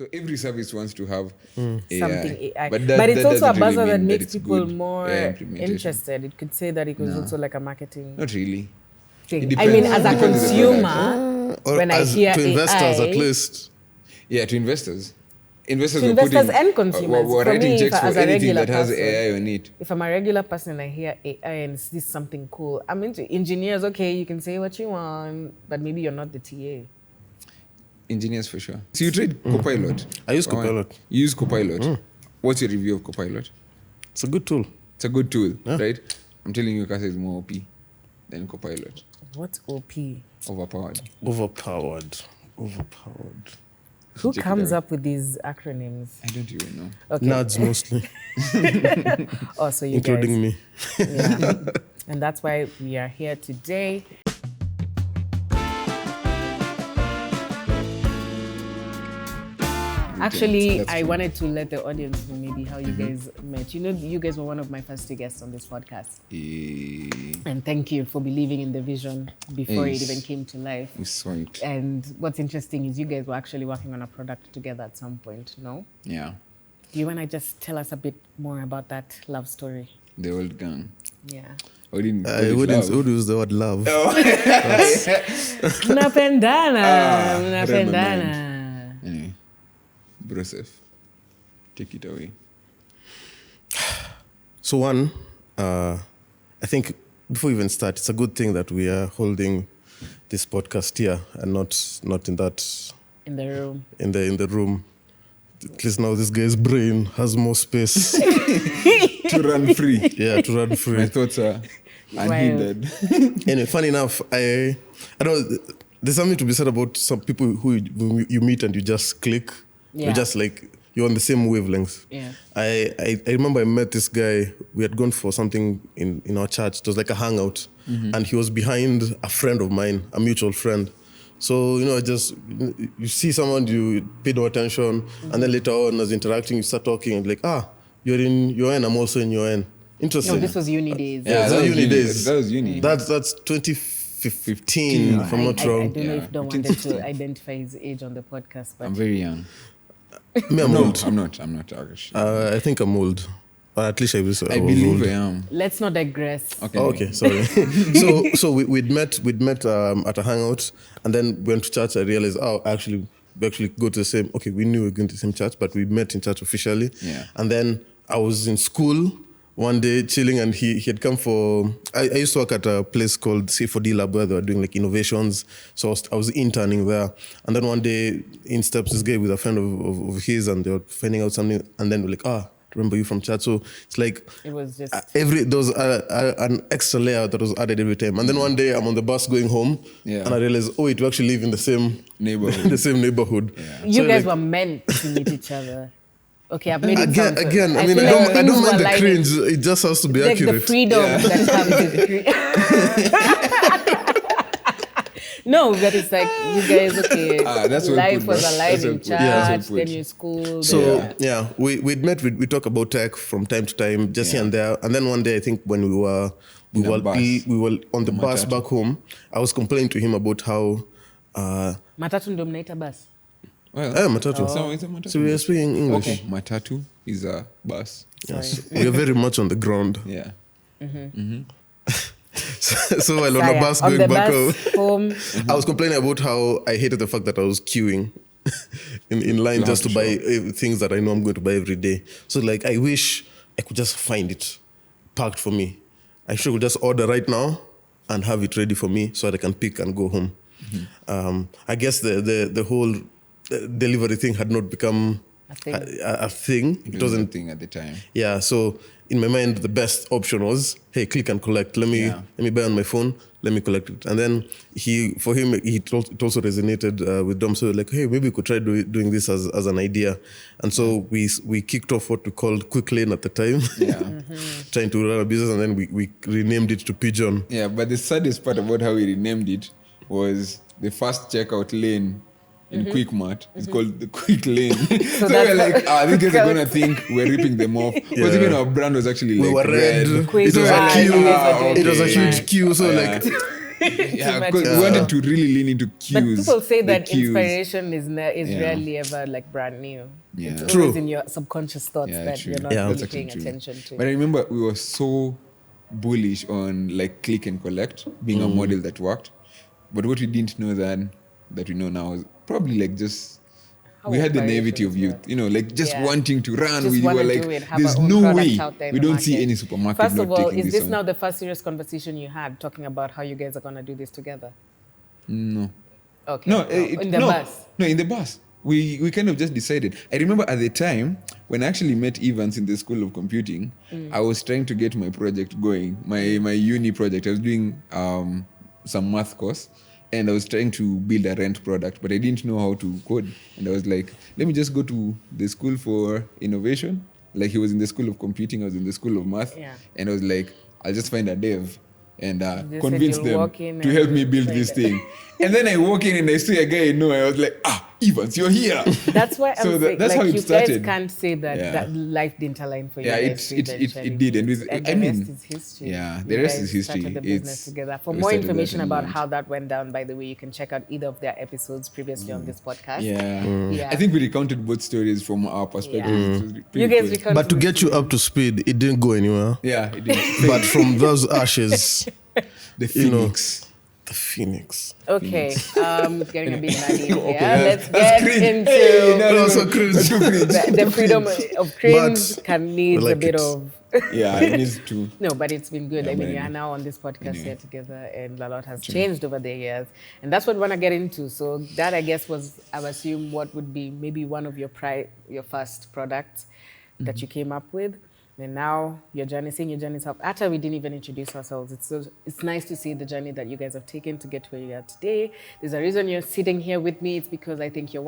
So every service wants to have AI. Something AI. But it's also a doesn't really buzzer that mean makes it's people good more AI implementation. interested. It could say that it was also like a marketing Not really. thing. I mean, as a Depends on the consumer, Or when I as hear to investors AI, at least. Yeah, to investors. Investors To were investors putting, and consumers. were For writing me, checks for as a anything regular that has person, AI on it. if I'm a regular person and I hear AI and it's this something cool, I'm into engineers. Okay, you can say what you want, but maybe you're not the TA. Engineers for sure. So you tried Copilot. I use Copilot. You use Copilot. What's your review of Copilot? It's a good tool. It's a good tool, right? I'm telling you, Casa is more OP than Copilot. What's OP? Overpowered. Overpowered. Who Check it comes out. up with these acronyms? I don't even know. Okay. Nerds mostly, Oh, so you including guys. me. Yeah. And that's why we are here today. Actually, That's I true. wanted to let the audience know maybe how you guys met. You know, you guys were one of my first two guests on this podcast. And thank you for believing in the vision before it Yes. even came to life. We saw it. And what's interesting is you guys were actually working on a product together at some point, no? Yeah. Do you want to just tell us a bit more about that love story? The old gang. Yeah. I wouldn't. I wouldn't use the word love. Napendana. Anyway, Broseph, take it away. So one, I think before we even start, it's a good thing that we are holding this podcast here and not in that In the room. in the room. At least now this guy's brain has more space. To run free. Yeah, to run My free. thoughts are unhindered. Anyway, funny enough, I don't know. There's something to be said about some people who you meet and you just click. Yeah. You're just like you're on the same wavelength. Yeah. I remember I met this guy. We had gone for something in our church. It was like a hangout, and he was behind a friend of mine, a mutual friend. So you see someone, you pay no attention, and then later on, as interacting, you start talking, and like, you're in UN, I'm also in UN. Interesting. No, this was uni days. Yeah, that was uni days. That was uni. That's 2015, if I'm not I wrong. don't know if Don wanted to identify his age on the podcast, but I'm very young. Me, I'm No, old. I'm not actually. I think I'm old. Or at least I was I old. believe I am. let's not digress. Okay. Oh, okay, sorry. so we'd met at a hangout, and then went to church. I realized, we actually go to the same. Okay, we knew we were going to the same church, but we met in church officially. Yeah. And then I was in school one day chilling, and he had come for. I used to work at a place called C4D Lab where they were doing like innovations. So I was interning there, and then one day in steps this guy with a friend of his, and they were finding out something, and then we're like, remember you from chat. So it's like It was just there was an extra layer that was added every time. And then one day I'm on the bus going home, Yeah. and I realized, we actually live in the same Neighborhood. the same neighborhood. Yeah. you So, guys like, were meant to meet each other. Okay, I've made it again. sound I mean, feel I like don't things mind were the lining. cringe. It just has to be Like the accurate. freedom that comes with No, but it's like you guys, okay, that's well life put, was man. alive That's in well put. church, Yeah. That's well then put. you school. So then, we'd met. We talk about tech from time to time, just here and there. And then one day, I think when we were In a bus. on the bus Matatu. back home, I was complaining to him about how. Matatu ndo mnaita bus. Well, Matatu. So it's a matatu. So we are speaking English. Okay, matatu is a bus. Yes. We are very much on the ground. Yeah. So while on the bus on going the back bus home. I was complaining about how I hated the fact that I was queuing in line You just have to to buy things that I know I'm going to buy every day. So like, I wish I could just find it packed for me. I should just order right now and have it ready for me so that I can pick and go home. I guess the whole delivery thing had not become A thing. a thing. It was a thing at the time. Yeah, so in my mind, the best option was, hey, click and collect. Let me buy on my phone. Let me collect it. And then it also resonated with Dom. So like, hey, maybe we could try doing this as an idea. And so we kicked off what we called Quick Lane at the time, trying to run a business. And then we renamed it to Pigeon. Yeah, but the saddest part about how we renamed it was the first checkout lane in Quick Mart. It's called the Quick Lane. So we're like, these guys are gonna think we're ripping them off. Because even our brand was actually We like were red. Quick It was Mart, a queue. you guys are doing It was a Quick huge Mart. queue. So Yeah. like, Yeah, much because we wanted to really lean into cues. But people say the that cues. inspiration is rarely ever like brand new. Yeah. It's True. always in your subconscious thoughts that true. you're not Yeah. really That's actually paying true. attention to. But I remember we were so bullish on like click and collect being a model that worked. But what we didn't know then that we know now is probably like just How we had the naivety of operations youth, work. you know, like just Yeah. wanting to run. Just We were wanna like, do it, have there's our own no product way out there in we the don't see market. any supermarket First not of all, taking is this this on. now the first serious conversation you had talking about how you guys are going to do this together? No. Okay. No, in the bus. No, in the bus. We kind of just decided. I remember at the time when I actually met Evans in the School of Computing, I was trying to get my project going, my uni project. I was doing some math course, and I was trying to build a rent product, but I didn't know how to code. And I was like, let me just go to the School for Innovation. Like he was in the School of Computing, I was in the School of Math. Yeah. And I was like, I'll just find a dev and said convince you'll them walk in to help and me build try this that. thing. And then I walk in and I see a guy I know. I was like, Evans, you're here. That's why So I'm saying, that's like, how it you started. guys can't say that, Yeah. that life didn't align for you Yeah, guys to it eventually did. And meet. with, And I the mean, rest is history. yeah, You the rest guys is history. started the business It's- together. For we more started that information and about went. how that went down, by the way, you can check out either of their episodes previously on this podcast. Yeah. Yeah. I think we recounted both stories from our perspective. Yeah. It was pretty You guys cool. recounted But to the get you story. up to speed, it didn't go anywhere. Yeah, it did. But from those ashes, The you know, Phoenix. the phoenix. Okay, it's getting a bit muddy here. Okay, Let's that's get cringe. into Hey, no, so cringe. Too cringe. the freedom of cringe But can need we like a bit it. of Yeah, it needs to. no, but it's been good. Yeah, I mean, but we I are know. now on this podcast Anyway. here together, and a lot has changed over the years, and that's what we want to get into. So that, I guess, was, I would assume, what would be maybe one of your first products that you came up with. And now your journey, seeing your journey's up. After we didn't even introduce ourselves, it's nice to see the journey that you guys have taken to get to where you are today. There's a reason you're sitting here with me. It's because I think you're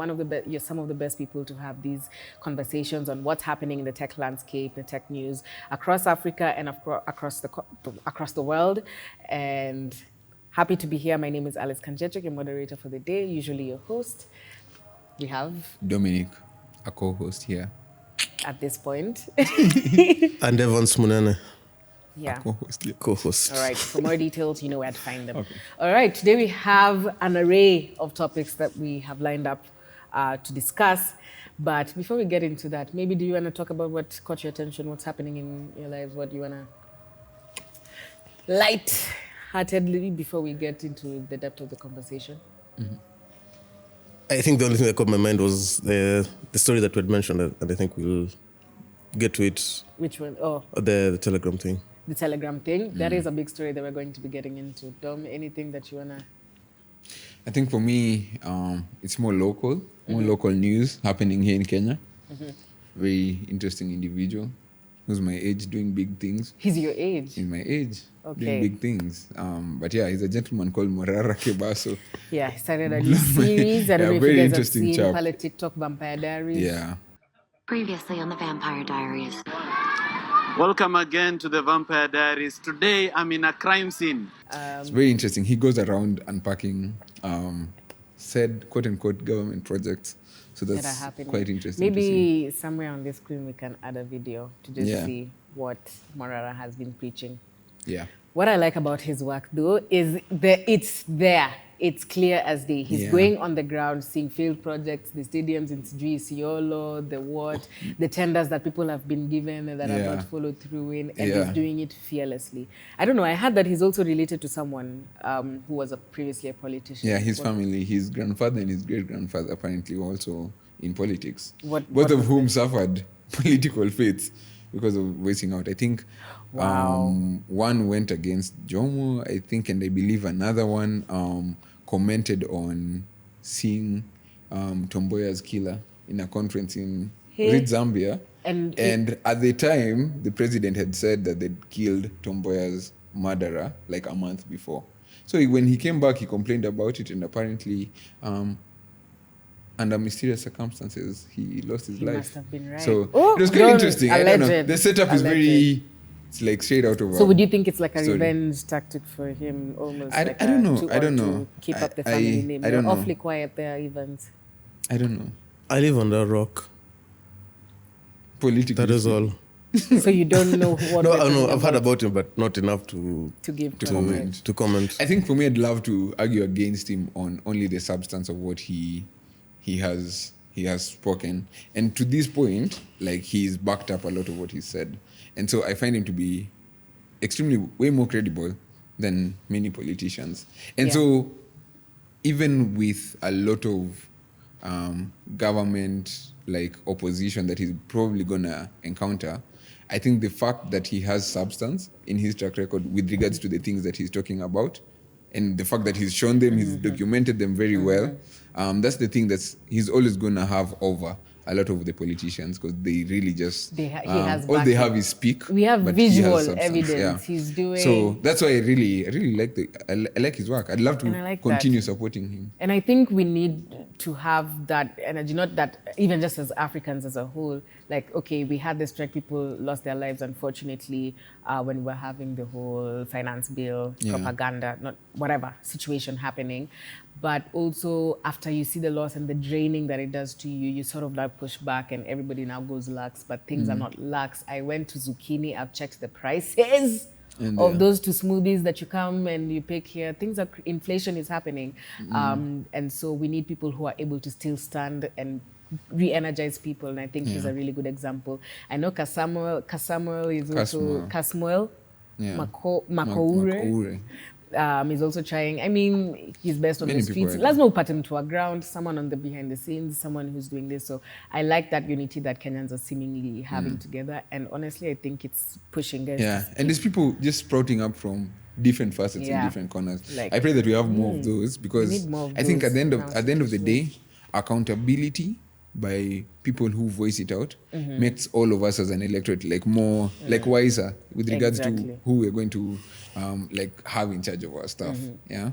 you're some of the best people to have these conversations on what's happening in the tech landscape, the tech news across Africa and across the world. And happy to be here. My name is Alice Kanjejo, your moderator for the day, usually your host. We have, Dominic, a co-host here. at this point, And Evans Munene, yeah. Co-host here. co-host. All right, for more details, you know where to find them. Okay. All right, today we have an array of topics that we have lined up to discuss. But before we get into that, maybe do you want to talk about what caught your attention, what's happening in your lives, what you want to light-heartedly before we get into the depth of the conversation? I think the only thing that caught my mind was the story that we had mentioned, and I think we'll get to it. Which one? Oh, The Telegram thing. the Telegram thing. That is a big story that we're going to be getting into. Dom, anything that you want to... I think for me, it's more local news happening here in Kenya. Very interesting individual who's my age doing big things. He's your age. In my age, Okay. doing big things. But yeah, he's a gentleman called Morara Kebaso. Yeah, he started a new series. I don't Yeah, know if very you guys have interesting seen chap. Pale TikTok Vampire Diaries. Yeah. Previously on the Vampire Diaries. Welcome again to the Vampire Diaries. Today I'm in a crime scene. It's very interesting. He goes around unpacking said quote-unquote government projects. So That are that's happening. quite interesting to see. Maybe somewhere on the screen we can add a video to just Yeah. see what Morara has been preaching. Yeah. What I like about his work, though, is it's there. It's clear as day. He's Yeah. going on the ground, seeing field projects, the stadiums in Sijui, Isiolo, the tenders that people have been given and that are Yeah. not followed through in, and Yeah. he's doing it fearlessly. I don't know. I heard that he's also related to someone who was previously a politician. Yeah, his What- family, his grandfather and his great-grandfather apparently were also in politics. What- Both what of was whom suffered political fates because of voicing out. I think Wow. one went against Jomo, I think, and I believe another one commented on seeing Tomboya's killer in a conference in Hey. Zambia. And At the time, the president had said that they'd killed Tomboya's murderer like a month before. So when he came back, he complained about it, and apparently, under mysterious circumstances, he lost his He life. must have been right. So Oh, it was quite don't- interesting. I don't know. alleged. The setup is Alleged. very, it's like straight out of. So would you think it's like a story. revenge tactic for him, almost? I like don't know. To, I don't or know. To keep I- up the family I- name. I You're don't know. awfully quiet there, Evans. I don't know. I live under a rock. Politically. That is all. So you don't know what No, we're I know. talking I've heard about about him, but not enough to give to context. comment. to comment. I think for me, I'd love to argue against him on only the substance of what he has spoken, and to this point, like, he's backed up a lot of what he said, and so I find him to be extremely way more credible than many politicians, and Yeah. so even with a lot of government like opposition that he's probably gonna encounter, I think the fact that he has substance in his track record with regards to the things that he's talking about, and the fact that he's shown them, he's documented them very well, that's the thing he's always gonna have over a lot of the politicians, because they really just He has all they backing. have is speak. We have but he has visual substance, evidence. He's doing. So that's why I really like I like his work. I'd love to And I like continue that. supporting him. And I think we need to have that energy, not that even just as Africans as a whole, like, okay, we had this strike, people lost their lives, unfortunately, when we were having the whole finance bill, propaganda, not whatever situation happening. But also after you see the loss and the draining that it does to you, you sort of like push back and everybody now goes lax, but things are not lax. I went to Zucchini, I've checked the prices And, of those two smoothies that you come and you pick here. Things are, inflation is happening. And so we need people who are able to still stand and re-energize people. And I think he's a really good example. I know Kasamuel is also, Kasmuel Yeah. Makoure. Makoure. He's also trying. I mean, he's best on Many the people streets. are Let's not put him to a ground. Someone on the behind the scenes, someone who's doing this. So I like that unity that Kenyans are seemingly having together. And honestly, I think it's pushing guys. Yeah, and there's people just sprouting up from different facets in different corners. Like, I pray that we have more of those, because need more of I think those at the end of the now. day, accountability by people who voice it out makes all of us as an electorate like more like wiser with regards to Exactly. who we're going to like have in charge of our stuff. Yeah.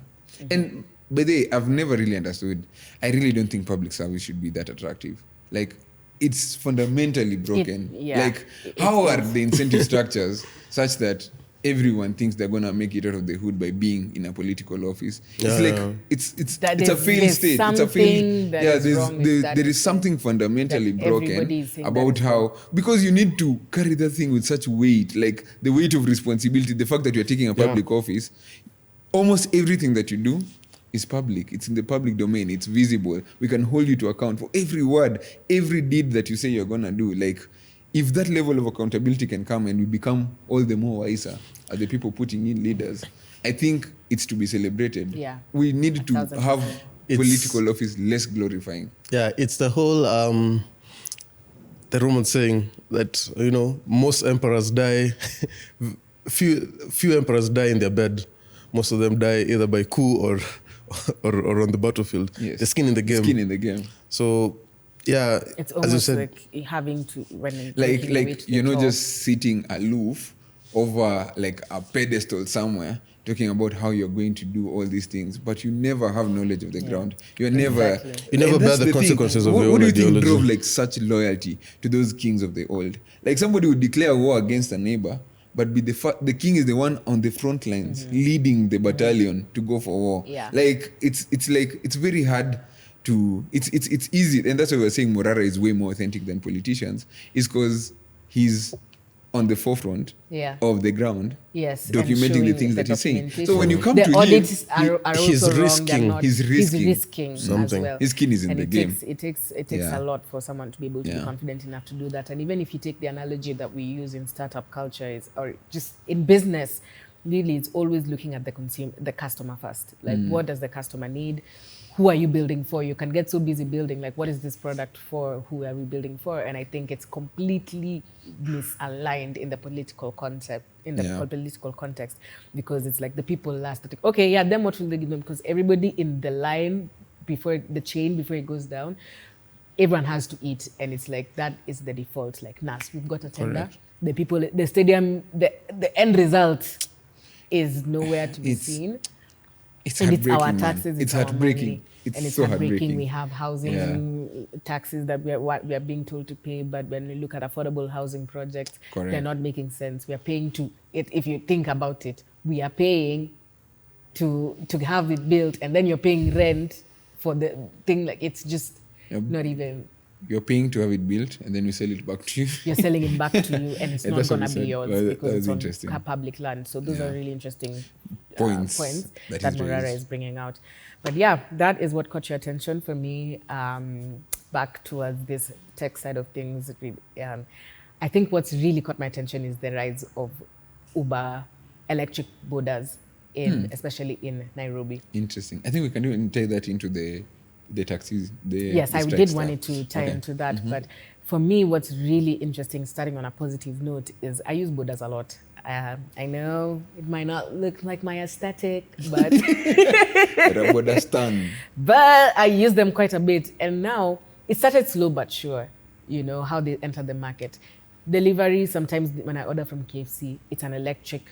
And by the way, I've never really understood. I really don't think public service should be that attractive. Like, it's fundamentally broken. Like, how are the incentive structures such that everyone thinks they're gonna make it out of the hood by being in a political office? It's like it's That a there's- failed there's state. It's a something failed. that Yeah, is wrong with that there is something fundamentally that broken everybody is saying about that is how, because you need to carry that thing with such weight, like the weight of responsibility, the fact that you're taking a public office. Almost everything that you do is public. It's in the public domain. It's visible. We can hold you to account for every word, every deed that you say you're gonna do. Like, if that level of accountability can come and we become all the more wiser as the people putting in leaders, I think it's to be celebrated. Yeah. We need to 1,000%. have It's- political office less glorifying. Yeah, it's the whole the Roman saying that, you know, most emperors die, few emperors die in their bed. Most of them die either by coup or on the battlefield. Yes. The skin in the game. Skin in the game. So, yeah, It's as you almost said, like having to, when making Like your way to the you're not top. just sitting aloof over like a pedestal somewhere talking about how you're going to do all these things, but you never have knowledge of the ground. You're never Exactly. You never and bear that's the thing. consequences of what, your what own do you think ideology. drove like such loyalty to those kings of the old? Like, somebody would declare war against a neighbor, but be the king is the one on the front lines leading the battalion to go for war. Yeah. Like, it's like it's very hard to it's easy, and that's why we're saying Morara is way more authentic than politicians, is because he's on the forefront of the ground, Yes, and documenting the showing things the that he's saying. documentation. So when you come the to audits him, are he's also wrong. risking- They're not, he's risking as something. well. His skin is in And the it game. takes Yeah. a lot for someone to be able to be Yeah. confident enough to do that. And even if you take the analogy that we use in startup culture, or just in business, really, it's always looking at the customer first. Like, what does the customer need? Who are you building for? You can get so busy building, like, what is this product for? Who are we building for? And I think it's completely misaligned in the political concept, in the political context, because it's like the people last. Okay, yeah, then what will they give them? Because everybody in the line, before it goes down, everyone has to eat. And it's like, that is the default. Like, Nas, we've got a tender. Correct. The people, the stadium, the end result is nowhere to be It's seen. It's And it's heartbreaking, our man. taxes, It's our heartbreaking. money. It's And it's so heartbreaking. heartbreaking. We have housing taxes that we are being told to pay, but when we look at affordable housing projects, Correct. they're not making sense. We are paying to it. If you think about it, we are paying to have it built, and then you're paying rent for the thing. Like, it's just Yep. not even. you're paying to have it built, and then we sell it back to you. You're selling it back to you, and it's And not that's what going we to be said. yours Well, because that it's was on interesting. public land. So those Yeah. are really interesting Points points that that he's Morara raised. is bringing out. But yeah, that is what caught your attention for me. Back towards this tech side of things, I think what's really caught my attention is the rise of Uber electric Bodas, especially in Nairobi. Interesting. I think we can even tie that into the taxis. Yes, the I strike did stuff. want it to tie Okay. into that. But for me, what's really interesting, starting on a positive note, is I use Bodas a lot. I know it might not look like my aesthetic, but Boda stand. but I use them quite a bit. And now it started slow but sure, you know, how they enter the market. Delivery, sometimes when I order from KFC, it's an electric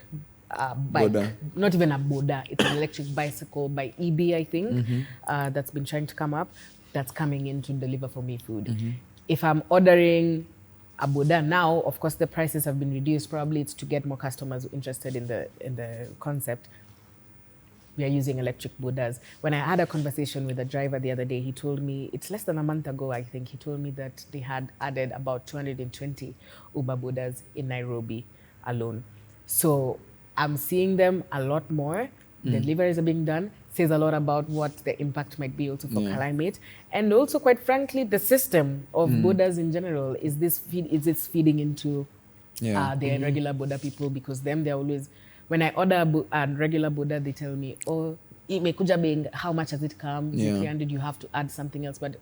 bike. Boda. Not even a Boda, it's an electric bicycle by EB, I think, that's been trying to come up, that's coming in to deliver for me food. If I'm ordering a Boda now, of course, the prices have been reduced. Probably it's to get more customers interested in the concept. We are using electric Bodas. When I had a conversation with a driver the other day, he told me, it's less than a month ago, I think, he told me that they had added about 220 Uber Bodas in Nairobi alone. So I'm seeing them a lot more. Deliveries are being done. Says a lot about what the impact might be also for climate. And also, quite frankly, the system of Bodas in general, is this feeding into the regular Boda people? Because they're always, when I order a regular Boda, they tell me, oh, imekuja being, how much has it come? Is it 300? You have to add something else. But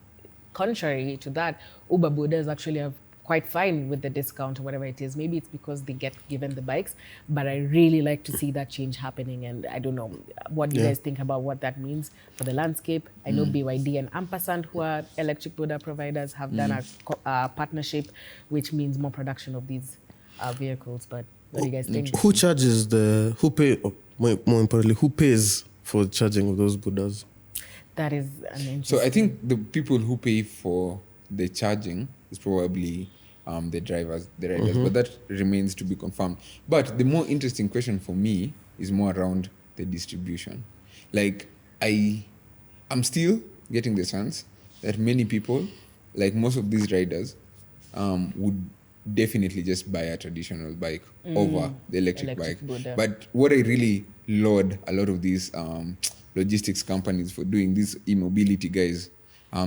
contrary to that, Uber Bodas actually have quite fine with the discount or whatever it is. Maybe it's because they get given the bikes, but I really like to see that change happening. And I don't know, what do you guys think about what that means for the landscape? I know BYD and Ampersand, who are electric Boda providers, have done a partnership, which means more production of these vehicles. But what do you guys think? Who charges more importantly, who pays for the charging of those Bodas? That is an interesting... So I think the people who pay for the charging is probably the riders, but that remains to be confirmed. But the more interesting question for me is more around the distribution. Like, I'm still getting the sense that many people, like most of these riders, would definitely just buy a traditional bike over the electric bike. Boda. But what I really laud a lot of these logistics companies for doing, these e-mobility guys,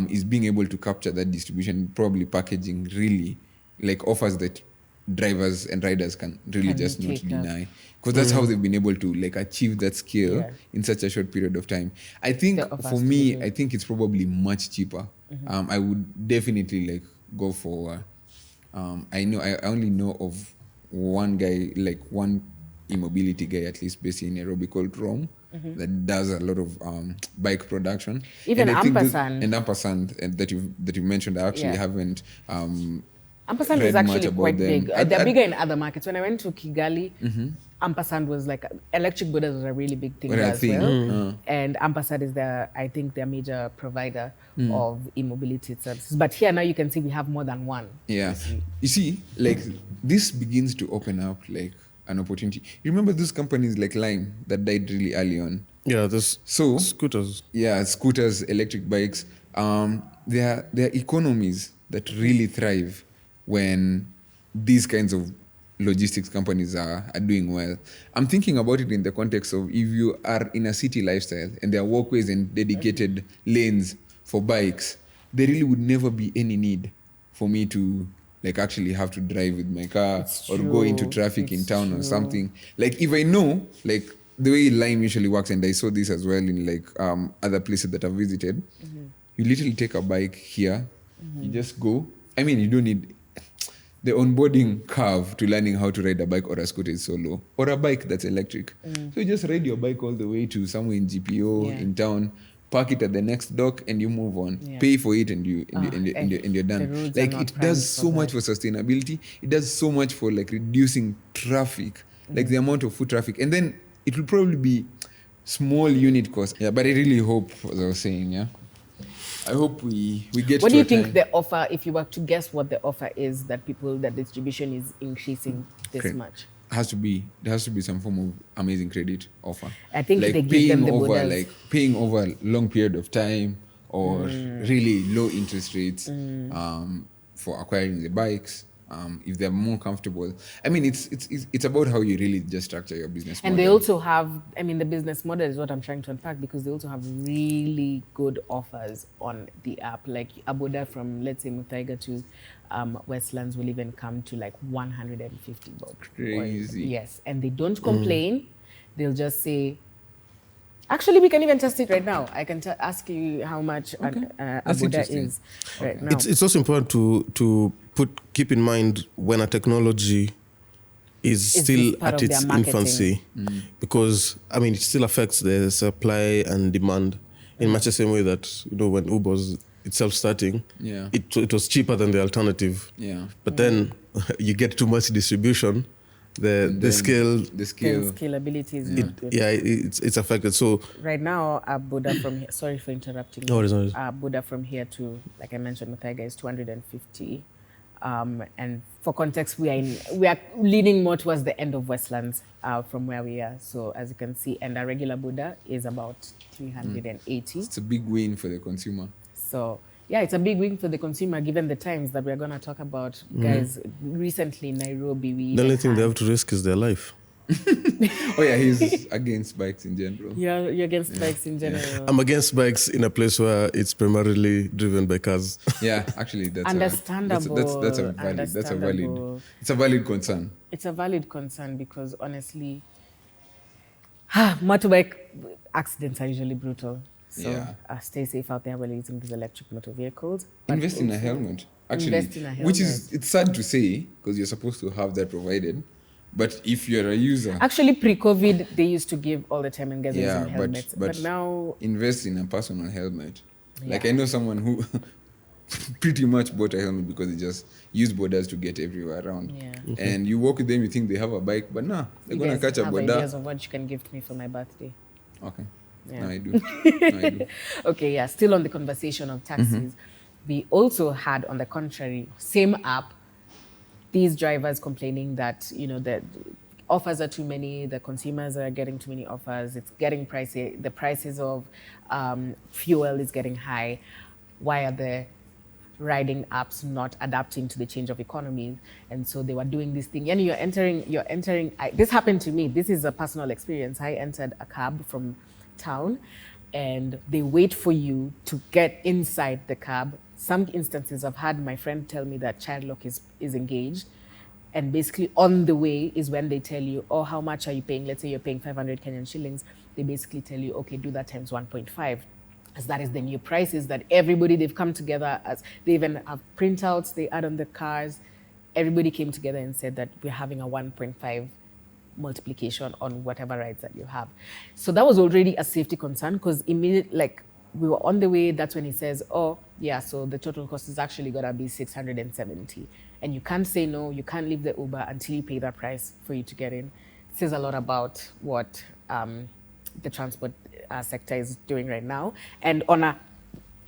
is being able to capture that distribution, probably packaging really like offers that drivers and riders can really just not take up. deny, because that's how they've been able to like achieve that scale in such a short period of time. I think The offers for to me, be I think it's probably much cheaper. I would definitely like go for I only know of one guy, like one e-mobility guy at least based in Nairobi, called Rome, that does a lot of bike production. Even and I think Ampersand. and Ampersand that you mentioned, I actually haven't Ampersand read is much actually about quite them. big. They're bigger in other markets. When I went to Kigali, Ampersand was like, electric Bodas was a really big thing there as well. And Ampersand is I think their major provider of e-mobility services. But here now you can see we have more than one. Yeah. You see, like this begins to open up like an opportunity. You remember those companies like Lime that died really early on? Yeah, there's scooters. Yeah, scooters, electric bikes. There are economies that really thrive when these kinds of logistics companies are doing well. I'm thinking about it in the context of if you are in a city lifestyle and there are walkways and dedicated lanes for bikes, there really would never be any need for me to like actually have to drive with my car or go into traffic in town or something. Like if I know, like the way Lime usually works, and I saw this as well in like other places that I've visited, you literally take a bike here, you just go. I mean, you don't need the onboarding curve to learning how to ride a bike or a scooter is so low, or a bike that's electric. So you just ride your bike all the way to somewhere in GPO in town, park it at the next dock, and you move on. Pay for it, and you're done. Like it does so much for sustainability. It does so much for like reducing traffic, like the amount of foot traffic, and then it will probably be small unit cost. Yeah, but I really hope, as I was saying, I hope we get. What to do you a think time. the offer, if you were to guess what the offer is that distribution is increasing this much? There has to be some form of amazing credit offer. I think like they give them the over Bodas. like paying over a long period of time, or really low interest rates for acquiring the bikes. If they're more comfortable, I mean, it's about how you really just structure your business model. And they also have, I mean, the business model is what I'm trying to unpack, because they also have really good offers on the app. Like a Boda from, let's say, Muthaiga to Westlands will even come to like 150 bucks. Crazy. Yes, and they don't complain. They'll just say, actually, we can even test it right now. I can ask you how much a Boda is right now. It's also important to keep in mind when a technology is still at its infancy, because I mean it still affects the supply and demand in much the same way that when Uber was itself starting, it was cheaper than the alternative. But then you get too much distribution. The scalability is not good. It's affected. So right now, a Boda from here, sorry for interrupting. No, it's not. A Boda from here to, like I mentioned, Muthaiga is 250. And for context, we are leaning more towards the end of Westlands from where we are. So as you can see, and a regular Boda is about 380. It's a big win for the consumer. So yeah, it's a big win for the consumer, given the times that we're going to talk about. Guys, recently in Nairobi, the only thing they have to risk is their life. Oh yeah, he's against bikes in general. You're against bikes in general. I'm against bikes in a place where it's primarily driven by cars. Yeah, actually, that's understandable. That's a valid. It's a valid concern. It's a valid concern because honestly, motorbike accidents are usually brutal. So stay safe out there while you're using these electric motor vehicles. Invest in a helmet. Actually, invest in a helmet. Which is, it's sad to say because you're supposed to have that provided. But if you're a user... Actually, pre-COVID, they used to give all the time and guys using helmets. But now... invest in a personal helmet. Like I know someone who pretty much bought a helmet because they just use Bodas to get everywhere around. And you walk with them, you think they have a bike, but nah, they're going to catch a Boda. Ideas of what you can gift me for my birthday. Okay. Yeah. No, I do. Okay, yeah. Still on the conversation of taxis, we also had, on the contrary, same app, these drivers complaining that, the offers are too many, the consumers are getting too many offers, it's getting pricey, the prices of fuel is getting high. Why are the riding apps not adapting to the change of economies? And so they were doing this thing. And you're entering, this happened to me. This is a personal experience. I entered a cab from town and they wait for you to get inside the cab. Some instances I've had my friend tell me that child lock is engaged, and basically on the way is when they tell you, oh, how much are you paying? Let's say you're paying 500 Kenyan shillings. They basically tell you, okay, do that times 1.5, as that is the new prices that everybody, they've come together, as they even have printouts they add on the cars. Everybody came together and said that we're having a 1.5 multiplication on whatever rides that you have. So that was already a safety concern, because immediately, like, we were on the way, that's when he says, oh, yeah, so the total cost is actually going to be 670. And you can't say no, you can't leave the Uber until you pay that price for you to get in. It says a lot about what the transport sector is doing right now. And on a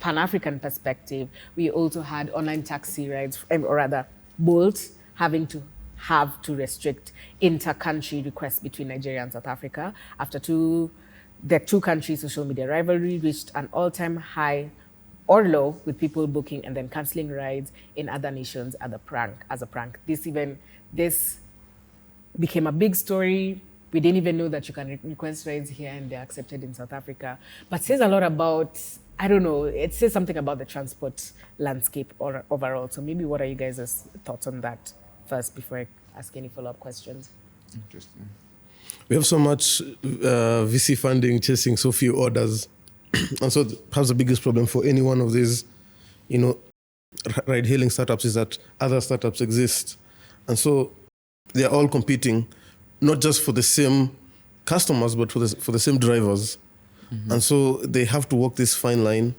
Pan-African perspective, we also had online taxi rides, or rather, Bolt having to restrict inter-country requests between Nigeria and South Africa after the two countries' social media rivalry reached an all-time high or low, with people booking and then canceling rides in other nations as a prank. This became a big story. We didn't even know that you can request rides here and they're accepted in South Africa. But it says a lot about, I don't know, it says something about the transport landscape overall. So maybe what are you guys' thoughts on that first before I ask any follow-up questions? Interesting. We have so much VC funding chasing so few orders. And so perhaps the biggest problem for any one of these, ride-hailing startups is that other startups exist. And so they're all competing, not just for the same customers, but for the same drivers. And so they have to walk this fine line,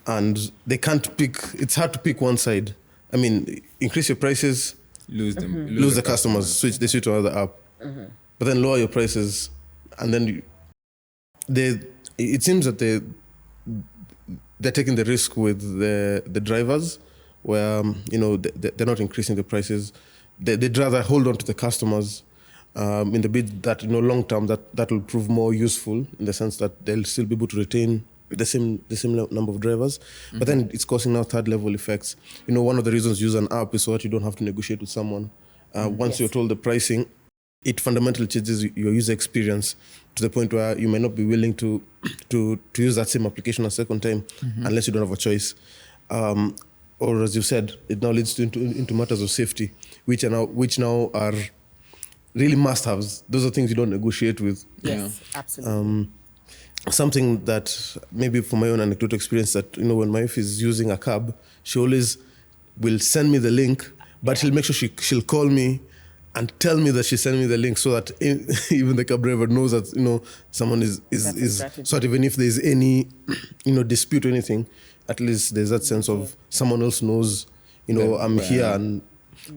and they can't pick, it's hard to pick one side. I mean, increase your prices, lose them. Lose the customers, switch to another app. But then lower your prices, and then it seems that they're taking the risk with the drivers, where they're not increasing the prices. They'd rather hold on to the customers in the bid that long term that will prove more useful, in the sense that they'll still be able to retain the same number of drivers. But then it's causing now third level effects. One of the reasons you use an app is so that you don't have to negotiate with someone. Once you're told the pricing, it fundamentally changes your user experience to the point where you may not be willing to use that same application a second time unless you don't have a choice. Or as you said, it now leads into matters of safety, which now are really must-haves. Those are things you don't negotiate with. Yes, absolutely. Something that maybe from my own anecdotal experience that, when my wife is using a cab, she always will send me the link, but she'll make sure she'll call me and tell me that she sent me the link so that even the cab driver knows that, someone is so that even if there's any, dispute or anything, at least there's that sense of someone else knows, I'm here.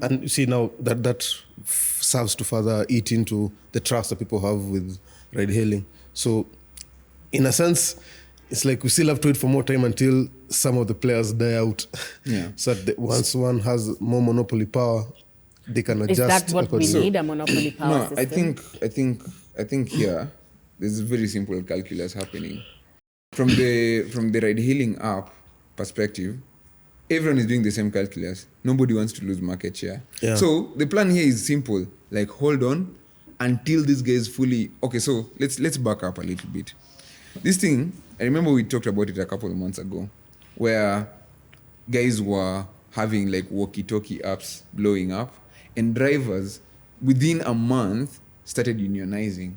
And you see now that serves to further eat into the trust that people have with ride hailing. So in a sense, it's like we still have to wait for more time until some of the players die out. Yeah. So that once one has more monopoly power, they can adjust. Is that what we need, a monopoly power No, system? I think here there's a very simple calculus happening. From the ride hailing app perspective, everyone is doing the same calculus. Nobody wants to lose market share. Yeah. So the plan here is simple. Like, hold on until this guy is fully okay. So let's back up a little bit. This thing, I remember we talked about it a couple of months ago, where guys were having like walkie-talkie apps blowing up, and drivers within a month started unionizing,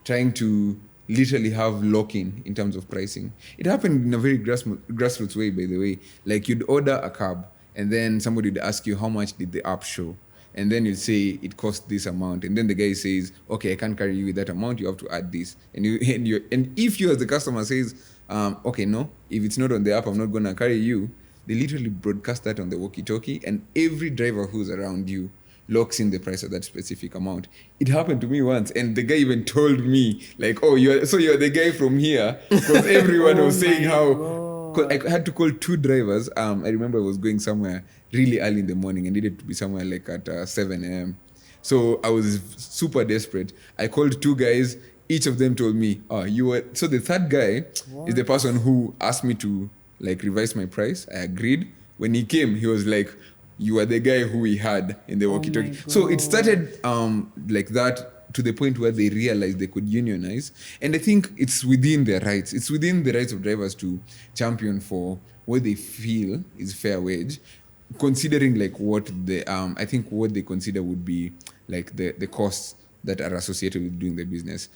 trying to literally have lock-in in terms of pricing. It happened in a very grassroots way, by the way. Like, you'd order a cab, and then somebody would ask you how much did the app show, and then you'd say it cost this amount, and then the guy says, okay, I can't carry you with that amount, you have to add this, and if you as the customer says, okay, no, if it's not on the app, I'm not gonna carry you, they literally broadcast that on the walkie-talkie, and every driver who's around you locks in the price of that specific amount. It happened to me once, and the guy even told me, like, oh, you're the guy from here, because everyone was saying how. Cause I had to call two drivers. I remember I was going somewhere really early in the morning and needed to be somewhere like at 7 a.m. So I was super desperate. I called two guys. Each of them told me, oh, you were. So the third guy is the person who asked me to like revise my price. I agreed. When he came, he was like, you are the guy who we had in the walkie-talkie. So it started like that, to the point where they realized they could unionize. And I think it's within their rights. It's within the rights of drivers to champion for what they feel is fair wage, considering like what I think what they consider would be like the costs that are associated with doing the business.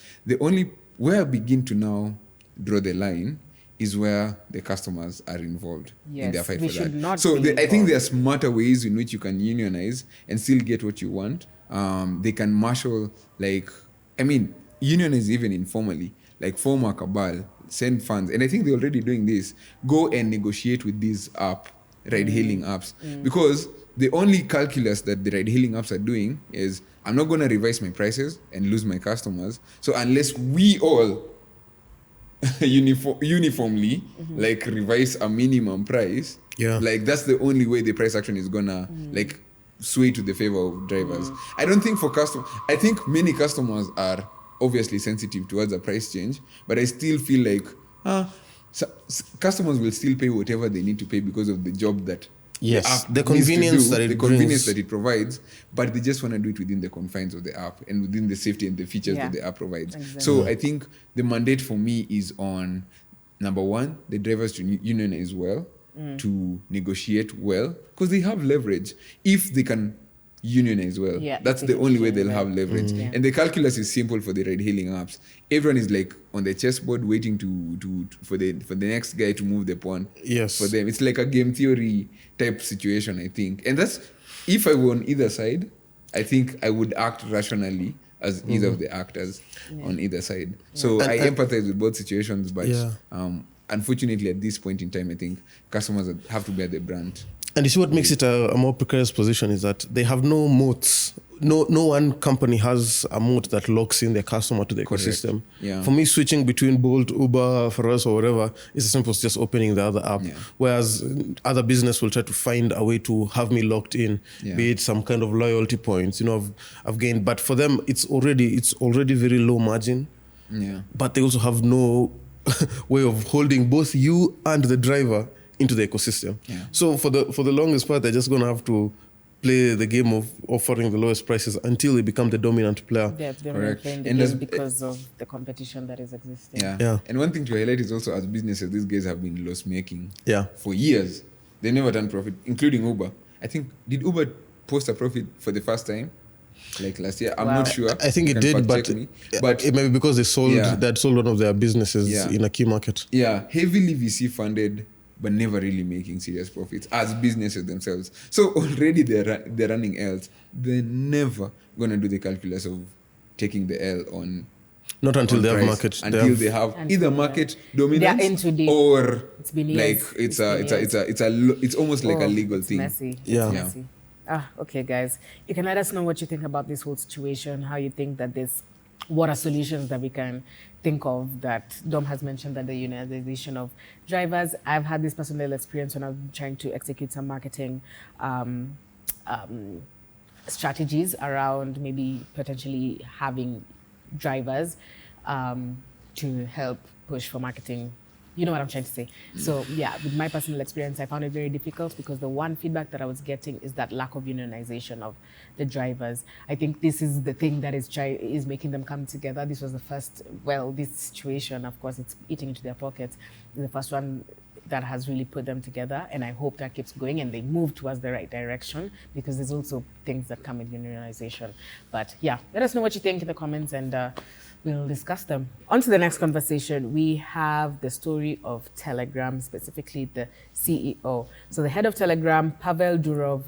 Where I begin to now draw the line is where the customers are involved in their fight for that. So I think there are smarter ways in which you can unionize and still get what you want. They can marshal, unionize even informally, like form a cabal, send funds. And I think they're already doing this. Go and negotiate with these ride-hailing apps. Because the only calculus that the ride-hailing apps are doing is, I'm not going to revise my prices and lose my customers. So unless we all uniformly like revise a minimum price, like that's the only way the price action is gonna like sway to the favor of drivers. I don't think for I think many customers are obviously sensitive towards a price change, but I still feel like customers will still pay whatever they need to pay because of the job that the convenience that it convenience that it provides, but they just want to do it within the confines of the app and within the safety and the features that the app provides. Exactly. So I think the mandate for me is on, number one, the drivers to unionize well, to negotiate well, because they have leverage. If they can unionize well, that's the only way they'll have leverage. And the calculus is simple for the ride-hailing apps. Everyone is like on the chessboard waiting for the next guy to move the pawn. For them, it's like a game theory type situation, I think. And that's, if I were on either side, I think I would act rationally as either of the actors on either side. So I empathize with both situations, but unfortunately at this point in time, I think customers have to bear the brunt. And you see what makes it a more precarious position is that they have no moats. No one company has a moat that locks in their customer to the ecosystem. For me, switching between Bolt, Uber, for us or whatever, is as simple as just opening the other app. Whereas other business will try to find a way to have me locked in, be it some kind of loyalty points. I've gained, but for them, it's already very low margin. But they also have no way of holding both you and the driver into the ecosystem. Yeah. So for the longest part, they're just going to have to play the game of offering the lowest prices until they become the dominant player. They're Correct. playing the And game as- because of the competition that is existing. Yeah. And one thing to highlight is also, as businesses, these guys have been loss making Yeah. for years. They never done profit, including Uber. I think, did Uber post a profit for the first time? Like last year? I'm Wow. not sure. I think You it can did, fact check me. But it may be because Yeah. they'd sold one of their businesses Yeah. in a key market. yeah, heavily VC funded, but never really making serious profits as businesses themselves. So already they're running L's. They're never gonna do the calculus of taking the L on. Not until on they have price, market. until they have Until either they- market They're dominance in too deep. or It's been like years. it's almost like a legal it's thing. Messy. Yeah. It's Yeah. messy. Okay, guys. You can let us know what you think about this whole situation, how you think that what are solutions that we can think of that Dom has mentioned, that the unionization of drivers. I've had this personal experience when I'm trying to execute some marketing strategies around maybe potentially having drivers to help push for marketing. You know what I'm trying to say. So yeah, with my personal experience, I found it very difficult because the one feedback that I was getting is that lack of unionization of the drivers. I think this is the thing that is making them come together. This was the first, this situation, of course, it's eating into their pockets. The first one that has really put them together, and I hope that keeps going and they move towards the right direction, because there's also things that come with unionization. But yeah, let us know what you think in the comments, and we'll discuss them. On to the next conversation. We have the story of Telegram, specifically the CEO. So the head of Telegram, Pavel Durov,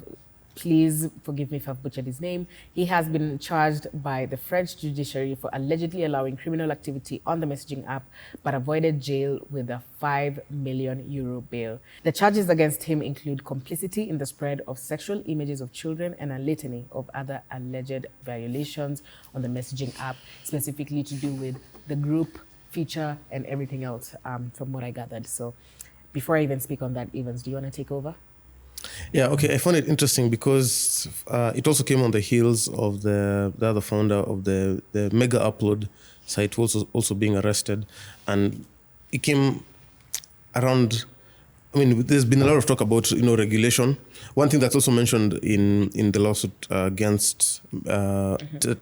please forgive me if I've butchered his name. He has been charged by the French judiciary for allegedly allowing criminal activity on the messaging app, but avoided jail with a €5 million bail. The charges against him include complicity in the spread of sexual images of children and a litany of other alleged violations on the messaging app, specifically to do with the group feature and everything else, from what I gathered. So before I even speak on that, Evans, do you want to take over? Yeah, okay. I found it interesting because it also came on the heels of the other founder of the Mega Upload site also being arrested. And it came around, there's been a lot of talk about, regulation. One thing that's also mentioned in the lawsuit against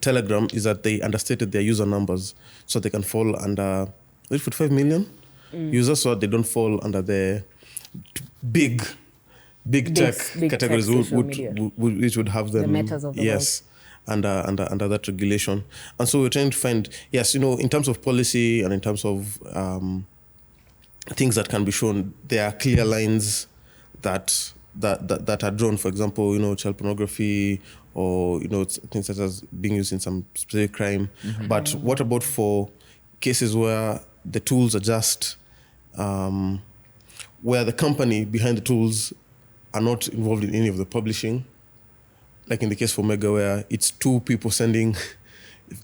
Telegram is that they understated their user numbers, so they can fall under 45 million users, so they don't fall under the big tech categories social media. which would have them. The metas of the yes, under that regulation. And so we're trying to find, yes, in terms of policy and in terms of things that can be shown, there are clear lines that are drawn. For example, child pornography, or things such as being used in some specific crime. Mm-hmm. But what about for cases where the tools are just where the company behind the tools are not involved in any of the publishing, like in the case for Mega, where it's two people sending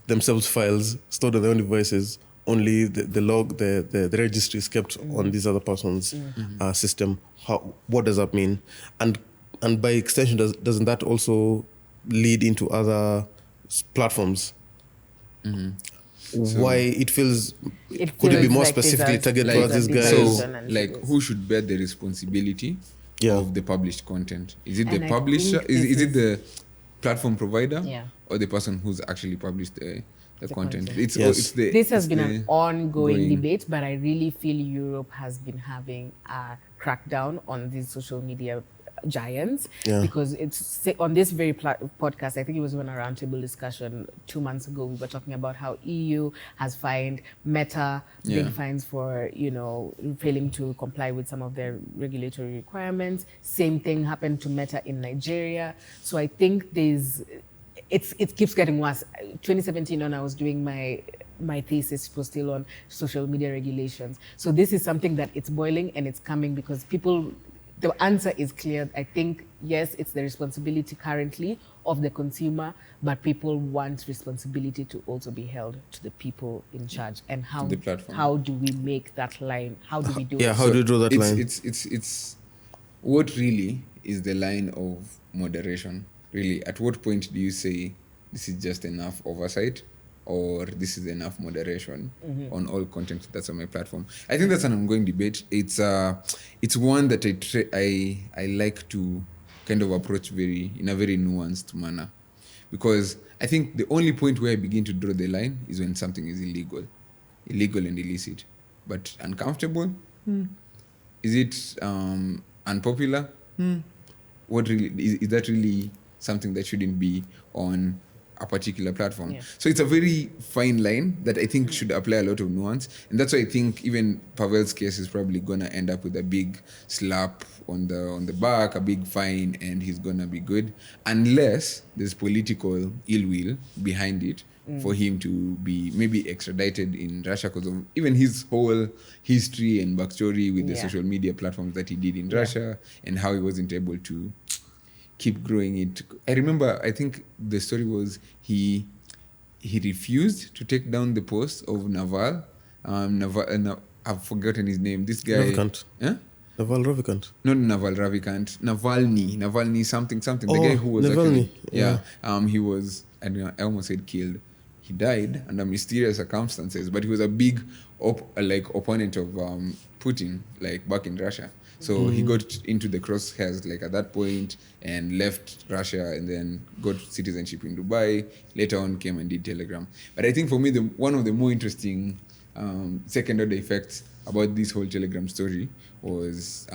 themselves files stored on their own devices, only the registry is kept on this other person's system. What does that mean? And by extension, doesn't that also lead into other platforms? So why it feels feels could it be more like specifically targeted towards these guys? So, who should bear the responsibility of the published content? Is it And the I publisher? think Is this it the platform provider? Yeah. Or the person who's actually published the content? content. It's the This has it's been the an ongoing going- debate, but I really feel Europe has been having a crackdown on these social media giants, because it's on this very podcast. I think it was on a roundtable discussion 2 months ago. We were talking about how EU has fined Meta big fines for failing to comply with some of their regulatory requirements. Same thing happened to Meta in Nigeria. So I think it keeps getting worse. 2017, when I was doing my thesis, was still on social media regulations. So this is something that it's boiling and it's coming because the answer is clear. I think, yes, it's the responsibility currently of the consumer, but people want responsibility to also be held to the people in charge. And how do we make that line? How do we do it? Yeah, how do you draw that line? It's what really is the line of moderation? Really, at what point do you say this is just enough oversight or this is enough moderation on all content that's on my platform. I think that's an ongoing debate. It's one that I like to kind of approach in a very nuanced manner, because I think the only point where I begin to draw the line is when something is illegal and illicit. But uncomfortable? Is it unpopular? What really is that really something that shouldn't be on a particular platform? Yeah. So it's a very fine line that I think should apply a lot of nuance, and that's why I think even Pavel's case is probably gonna end up with a big slap on the back, a big fine, and he's gonna be good, unless there's political ill will behind it for him to be maybe extradited in Russia because of even his whole history and backstory with the social media platforms that he did in Russia and how he wasn't able to keep growing it. I remember, I think the story was he refused to take down the post of Naval. I've forgotten his name. This guy. Ravikant. Huh? Naval Ravikant. Not Naval Ravikant. Navalny something. The guy who was Navalny. actually, he was, I almost said killed. He died under mysterious circumstances, but he was a big opponent of Putin, like back in Russia. So he got into the crosshairs like at that point and left Russia and then got citizenship in Dubai. Later on came and did Telegram. But I think for me, one of the more interesting second order effects about this whole Telegram story was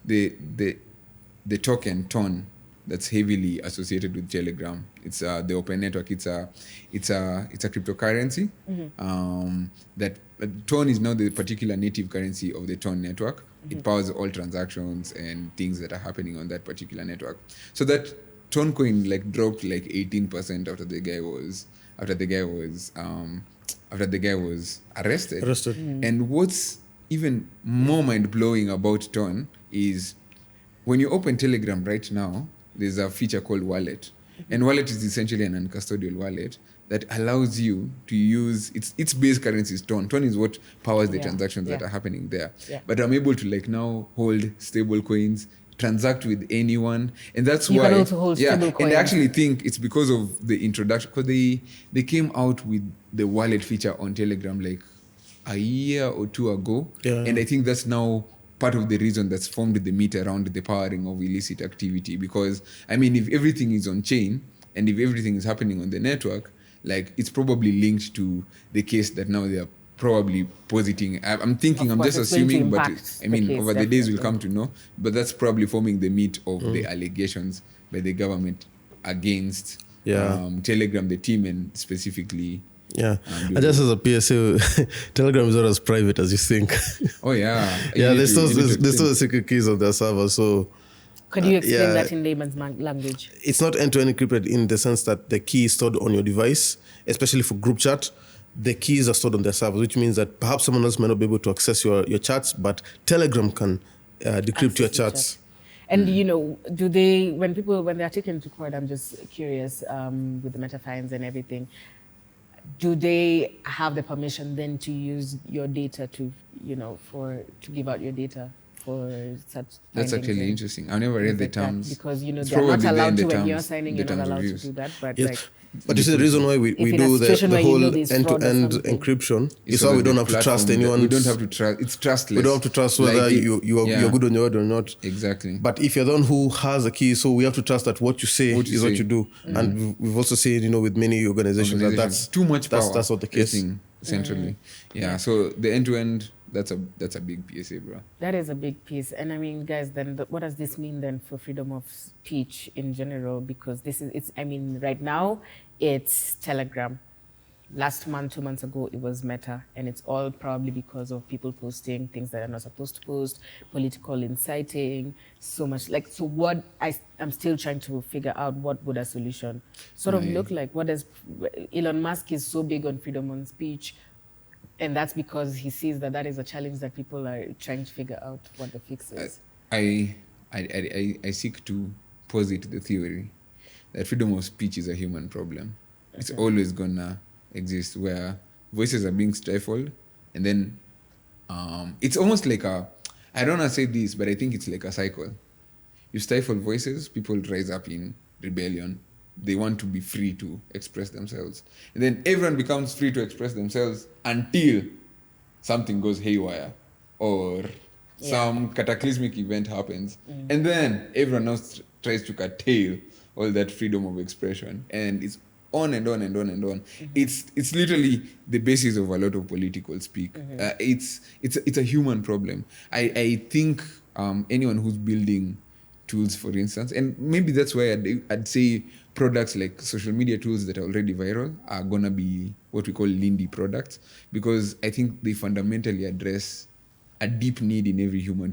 the token TON that's heavily associated with Telegram. It's the open network. It's a cryptocurrency that TON is now the particular native currency of the TON network. It powers all transactions and things that are happening on that particular network. So that TON coin dropped 18% after the guy was arrested. And what's even more mind blowing about TON is when you open Telegram right now, there's a feature called wallet. And wallet is essentially an uncustodial wallet that allows you to use its base currency is TON. TON is what powers the transactions that are happening there. Yeah. But I'm able to now hold stable coins, transact with anyone, and that's why. You can also hold stable coins. And I actually think it's because of the introduction, because they came out with the wallet feature on Telegram a year or two ago, and I think that's now part of the reason that's formed the myth around the powering of illicit activity. Because if everything is on chain and if everything is happening on the network, it's probably linked to the case that now they are probably positing. I'm just assuming, but over the days we'll come to know. But that's probably forming the myth of the allegations by the government against Telegram, the team, and specifically. Yeah, and just as a PSA, Telegram is not as private as you think. Oh yeah, there's still the secret keys on their server. So, could you explain that in layman's language? It's not end-to-end encrypted in the sense that the key is stored on your device, especially for group chat. The keys are stored on their server, which means that perhaps someone else may not be able to access your chats, but Telegram can decrypt your chats. And do they, when they are taken to court, I'm just curious, with the meta fines and everything, do they have the permission then to use your data to give out your data for such? That's actually interesting. I've never read the terms. Because they're not allowed to, when you're signing, you're not allowed to do that. But but you see, the reason why we do the whole end-to-end encryption is so we don't have to trust anyone. We don't have to trust. It's trustless. We don't have to trust whether you're good on your word or not. Exactly. But if you're the one who has a key, so we have to trust that what you say is what you do. And we've also seen, with many organizations that that's too much power. That's not the case. Centrally. Yeah. So the end-to-end, that's a big PSA, bro. That is a big piece. And guys, then what does this mean then for freedom of speech in general? Because right now it's Telegram. Last month, 2 months ago, it was Meta. And it's all probably because of people posting things that are not supposed to post, political inciting, so much. So what I'm still trying to figure out, what would a solution sort of look like? What does Elon Musk is so big on freedom of speech, and that's because he sees that is a challenge that people are trying to figure out what the fix is. I seek to posit the theory that freedom of speech is a human problem. Okay. It's always gonna exist where voices are being stifled, and then it's almost like I don't want to say this, but I think it's like a cycle. You stifle voices, people rise up in rebellion, they want to be free to express themselves. And then everyone becomes free to express themselves until something goes haywire or some cataclysmic event happens. And then everyone else tries to curtail all that freedom of expression. And it's on and on and on and on. It's literally the basis of a lot of political speak. It's a human problem. I think anyone who's building tools, for instance, and maybe that's why I'd say products like social media tools that are already viral are gonna be what we call Lindy products, because I think they fundamentally address a deep need in every human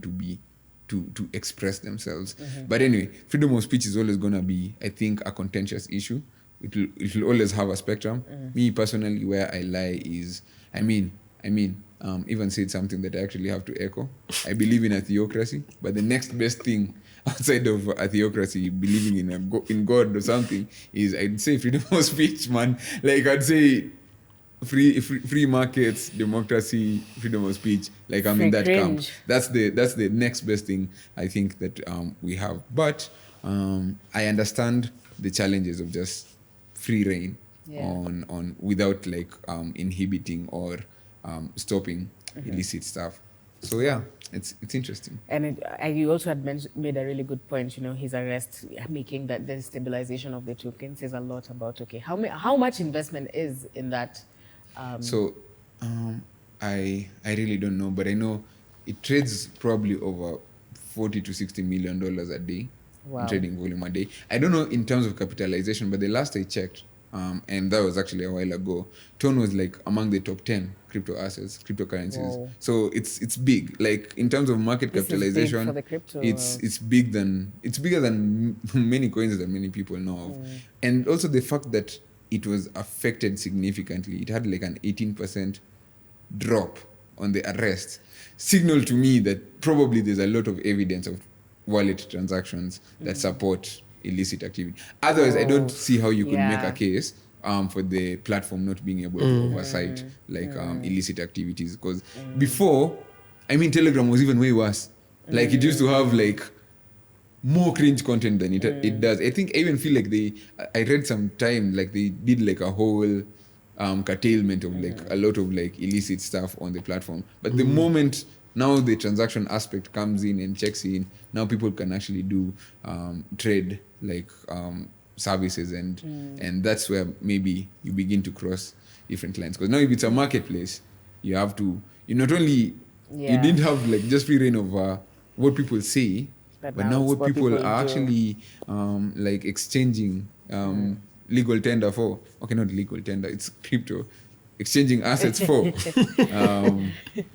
to express themselves. But anyway, freedom of speech is always gonna be, I think, a contentious issue. It'll always have a spectrum. Me personally, where I lie is, even said something that I actually have to echo. I believe in a theocracy, but the next best thing outside of a theocracy, believing in God or something, is, I'd say, freedom of speech, man. Like, I'd say free markets, democracy, freedom of speech. Like, I'm in that camp. That's the next best thing I think that we have. But I understand the challenges of just free reign on without like inhibiting or stopping illicit stuff. So yeah, it's interesting. And you also had made a really good point. You know, his arrest, making that destabilization of the token, says a lot about how much investment is in that. I really don't know, but I know it trades probably over $40 to $60 million a day. Wow. Trading volume a day. I don't know in terms of capitalization, but the last I checked, and that was actually a while ago, Tone was like among the top 10 cryptocurrencies. Whoa. So it's big. Like in terms of market capitalization, is big for the crypto. It's bigger than many coins that many people know of. And also the fact that it was affected significantly. It had like an 18% drop on the arrest. Signal to me that probably there's a lot of evidence of wallet transactions that support illicit activity. Otherwise, I don't see how you could make a case for the platform not being able to oversight like illicit activities. Because before, Telegram was even way worse. Like it used to have like more cringe content than it does. I think I even feel like I read some time like they did like a whole curtailment of like a lot of like illicit stuff on the platform. But the moment now the transaction aspect comes in and checks in, now people can actually do trade like services and that's where maybe you begin to cross different lines. Because now if it's a marketplace, you have to, you not only, you didn't have like just free reign of what people say, but now what people are actually like exchanging legal tender for. Okay, not legal tender, it's crypto. Exchanging assets for.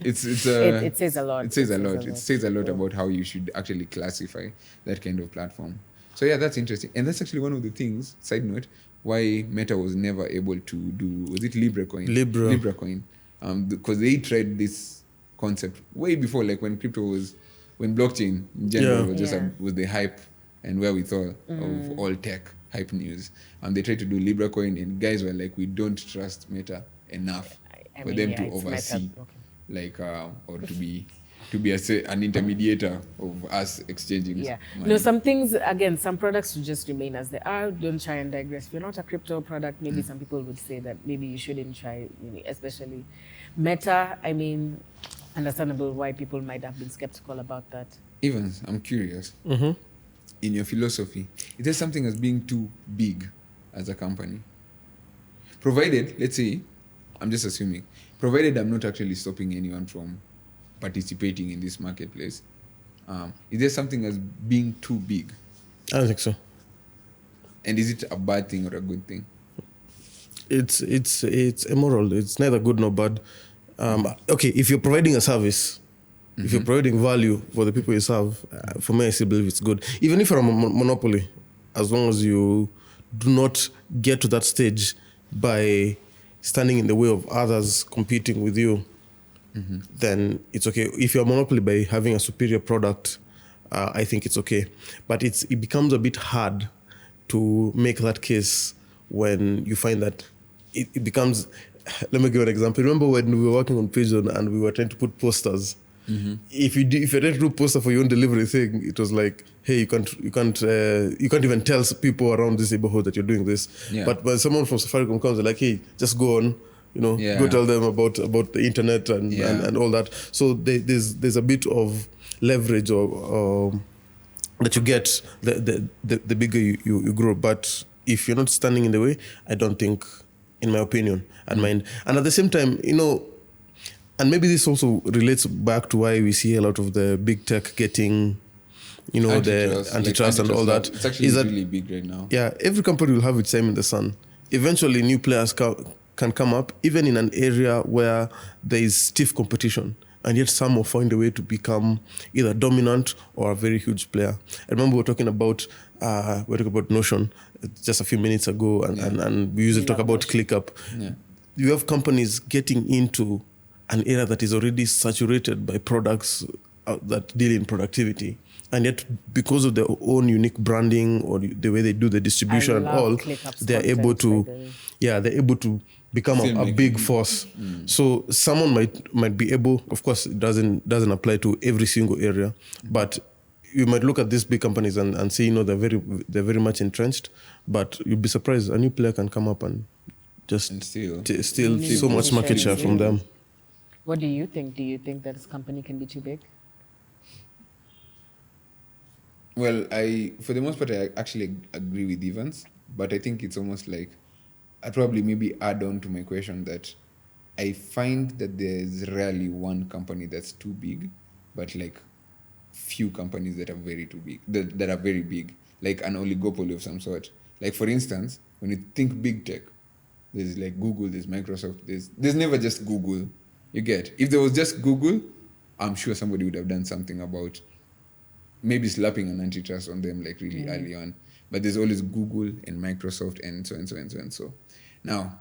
It says a lot. It says a lot about how you should actually classify that kind of platform. So yeah, that's interesting. And that's actually one of the things, side note, why Meta was never able to do, was it Libra coin? Libra coin. Because they tried this concept way before, like when blockchain in general was the hype and wherewithal of all tech hype news. They tried to do Libra coin and guys were like, we don't trust Meta enough for them to oversee, like or to be an intermediator of us exchanging. Yeah, money. Some things, again, some products should just remain as they are. Don't try and digress. If you're not a crypto product, maybe some people would say that maybe you shouldn't try, especially Meta. Understandable why people might have been skeptical about that. Evans, I'm curious. In your philosophy, is there something as being too big as a company? Provided, let's say, I'm just assuming, provided I'm not actually stopping anyone from participating in this marketplace, is there something as being too big? I don't think so. And is it a bad thing or a good thing? It's immoral. It's neither good nor bad. Okay, if you're providing a service, if you're providing value for the people you serve, for me, I still believe it's good. Even if you're a monopoly, as long as you do not get to that stage by standing in the way of others competing with you, then it's okay. If you're a monopoly by having a superior product, I think it's okay. But it becomes a bit hard to make that case when you find that it becomes... Let me give an example. Remember when we were working on Pigeon and we were trying to put posters If you had to do poster for your own delivery thing, it was like, hey, you can't even tell people around this neighborhood that you're doing this. Yeah. But when someone from Safaricom comes, they're like, hey, just go on, Yeah. go tell them about the internet and, Yeah. and all that. So there's a bit of leverage or that you get the bigger you grow. But if you're not standing in the way, I don't think, in my opinion, and mind. And at the same time, and maybe this also relates back to why we see a lot of the big tech getting, the antitrust and all that. It's actually really big right now. Yeah, every company will have its time in the sun. Eventually, new players can come up, even in an area where there is stiff competition. And yet some will find a way to become either dominant or a very huge player. I remember we were talking about Notion just a few minutes ago, and we usually talk about ClickUp. Yeah. You have companies getting into an area that is already saturated by products that deal in productivity. And yet, because of their own unique branding or the way they do the distribution and all, they're able to, they're able to become a big force. So someone might be able, of course, it doesn't apply to every single area, but you might look at these big companies and say, they're very much entrenched, but you'd be surprised a new player can come up and just steal so much market share from them. What do you think? Do you think that this company can be too big? Well, for the most part, I actually agree with Evans, but I think it's almost like I'd probably maybe add on to my question that I find that there's rarely one company that's too big, but like few companies that are very too big, that are very big, like an oligopoly of some sort. Like for instance, when you think big tech, there's like Google, there's Microsoft, there's never just Google. You get, if there was just Google, I'm sure somebody would have done something about maybe slapping an antitrust on them like really early on. But there's always Google and Microsoft and so and so and so and so. Now,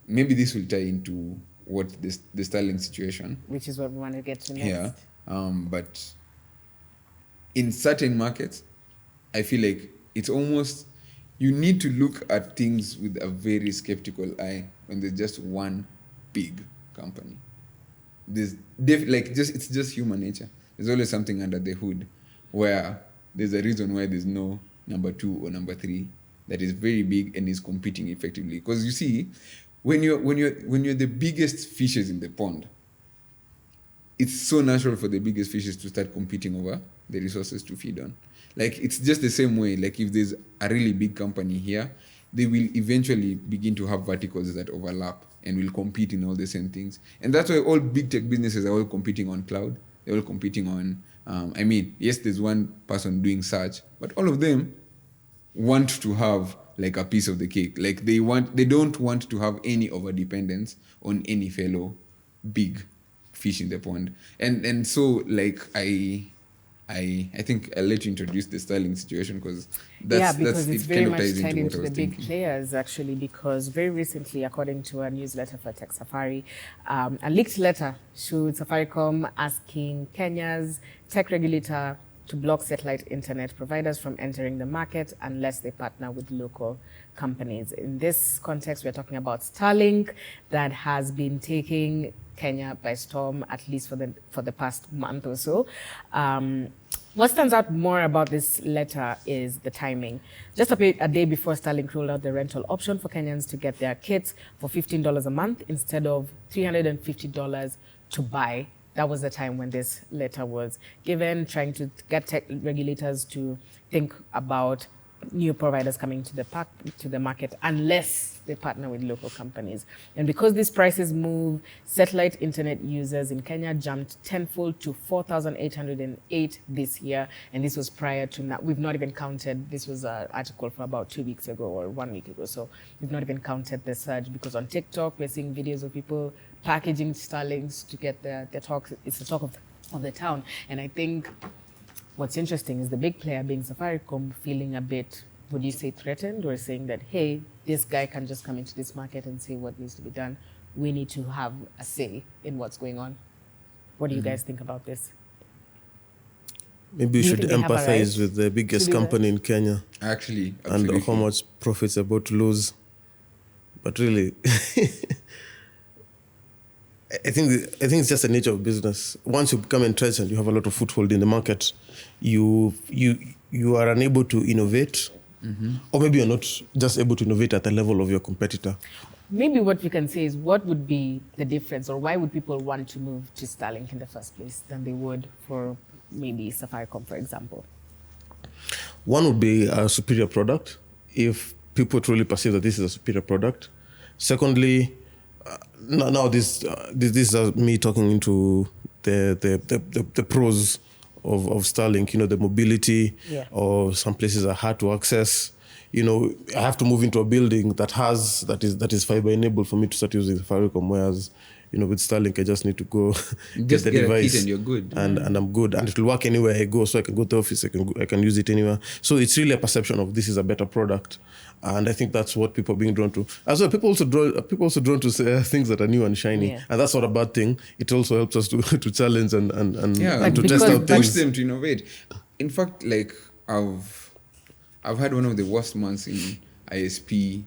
maybe this will tie into what the Starlink situation. Which is what we want to get to next. Yeah. But in certain markets, I feel like it's almost, you need to look at things with a very skeptical eye when there's just one big company. It's just human nature. There's always something under the hood where there's a reason why there's no number 2 or number 3 that is very big and is competing effectively. Because you see, when you're the biggest fishes in the pond, it's so natural for the biggest fishes to start competing over the resources to feed on. Like, it's just the same way. Like, if there's a really big company here, they will eventually begin to have verticals that overlap and will compete in all the same things. And that's why all big tech businesses are all competing on cloud. They're all competing on, yes, there's one person doing search, but all of them want to have like a piece of the cake. Like they don't want to have any over dependence on any fellow big fish in the pond. And so like I think I'll let you introduce the Starlink situation because it's very much tied into the big thinking. players actually, because very recently, according to a newsletter for Tech Safari, a leaked letter showed Safaricom asking Kenya's tech regulator to block satellite internet providers from entering the market unless they partner with local companies. In this context, we're talking about Starlink that has been taking Kenya by storm, at least for the past month or so. What stands out more about this letter is the timing. Just a day before Starlink rolled out the rental option for Kenyans to get their kits for $15 a month instead of $350 to buy. That was the time when this letter was given, trying to get tech regulators to think about new providers coming to the market unless they partner with local companies. And because these prices move, satellite internet users in Kenya jumped tenfold to 4,808 this year. And this was prior to now. We've not even counted, this was an article from about 2 weeks ago or 1 week ago. So we've not even counted the surge, because on TikTok, we're seeing videos of people packaging Starlinks to get their talk. It's the talk of the town. And I think what's interesting is the big player being Safaricom feeling a bit, would you say, threatened, or saying that, hey, this guy can just come into this market and say what needs to be done. We need to have a say in what's going on. What do you guys think about this? Maybe we should empathize with the biggest company in Kenya. Actually, and how much profits they're about to lose. But really, I think it's just the nature of business. Once you become entrenched and you have a lot of foothold in the market, you are unable to innovate, or maybe you're not just able to innovate at the level of your competitor. Maybe what we can say is, what would be the difference, or why would people want to move to Starlink in the first place than they would for maybe Safaricom, for example? One would be a superior product, if people truly perceive that this is a superior product. Secondly, now this is me talking into the pros of Starlink. The mobility, or some places are hard to access. I have to move into a building that is fiber enabled for me to start using Safaricom, whereas with Starlink I just need to go get the device, and you're good, and I'm good, and it will work anywhere I go. So I can go to the office, I can use it anywhere. So it's really a perception of this is a better product, and I think that's what people are being drawn to. As well, people also drawn to say things that are new and shiny, and that's not a bad thing. It also helps us to challenge and to test out push things. them to innovate. In fact, like I've had one of the worst months in ISP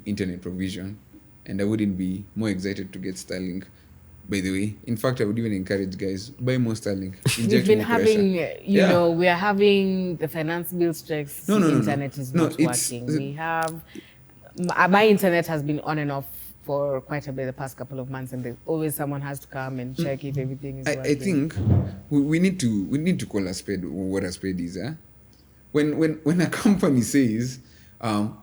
internet provision, and I wouldn't be more excited to get Starlink, by the way. In fact, I would even encourage guys, buy more Starlink. We've been having, we are having the finance bill strikes. No. Internet is not working. We have, my internet has been on and off for quite a bit the past couple of months, and there's always someone has to come and check if everything is working. I think we need to call a spade what a spade is. When a company says,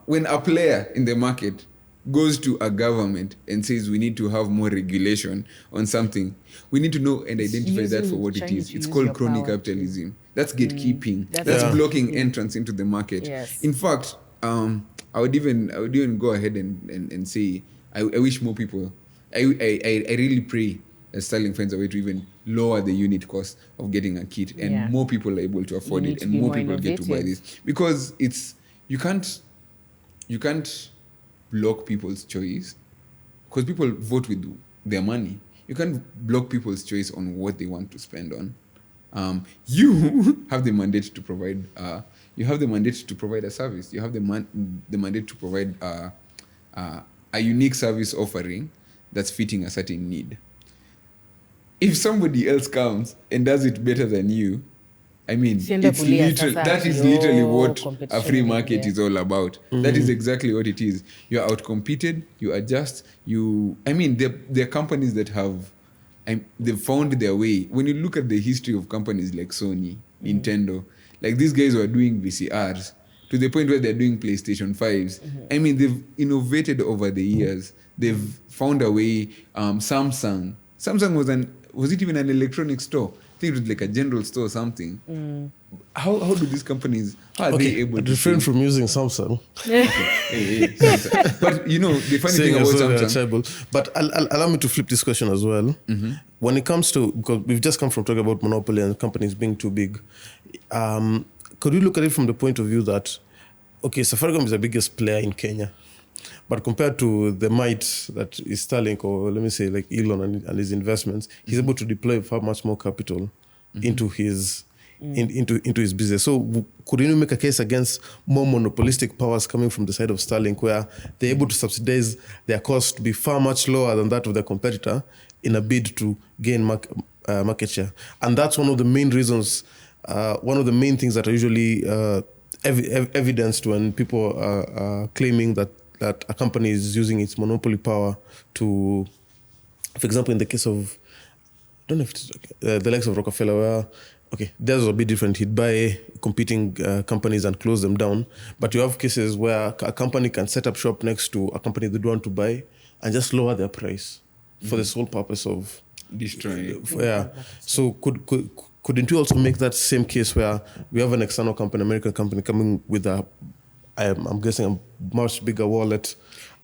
when a player in the market goes to a government and says we need to have more regulation on something, we need to know and identify that for what it is. It's called crony capitalism. That's gatekeeping. That's blocking entrance into the market. Yes. In fact, I would even go ahead and say I wish more people. I really pray that Starlink finds a way to even lower the unit cost of getting a kit, and more people are able to afford it, and more people get to buy this, because you can't block people's choice, because people vote with their money. You can't block people's choice on what they want to spend on. You have the mandate to provide. You have the mandate to provide a service. You have the mandate to provide a unique service offering that's fitting a certain need. If somebody else comes and does it better than you, I mean, that is literally what a free market is all about. That is exactly what it is. You are outcompeted, you adjust, there are companies that they've found their way. When you look at the history of companies like Sony, Nintendo, like these guys were doing VCRs to the point where they're doing PlayStation 5s. They've innovated over the years. They've found a way. Samsung was it even an electronic store? I think it was like a general store or something. How do these companies, how are they able to refrain from using Samsung? Samsung. But the funny thing about Samsung. But allow me to flip this question as well. When it comes to, because we've just come from talking about monopoly and companies being too big, could you look at it from the point of view that, okay, Safaricom is the biggest player in Kenya, but compared to the might that is Starlink, or let me say like Elon and his investments, he's able to deploy far much more capital into his into his business. So could you make a case against more monopolistic powers coming from the side of Starlink, where they're able to subsidize their cost to be far much lower than that of their competitor in a bid to gain market share? And that's one of the main reasons, one of the main things that are usually evidenced when people are claiming that a company is using its monopoly power to, for example, in the case of, I don't know if it's the likes of Rockefeller, where, okay, theirs will be different. He'd buy competing companies and close them down. But you have cases where a company can set up shop next to a company they don't want to buy and just lower their price for the sole purpose of destroying it. Yeah. So couldn't you also make that same case where we have an external company, American company, coming with I'm guessing a much bigger wallet,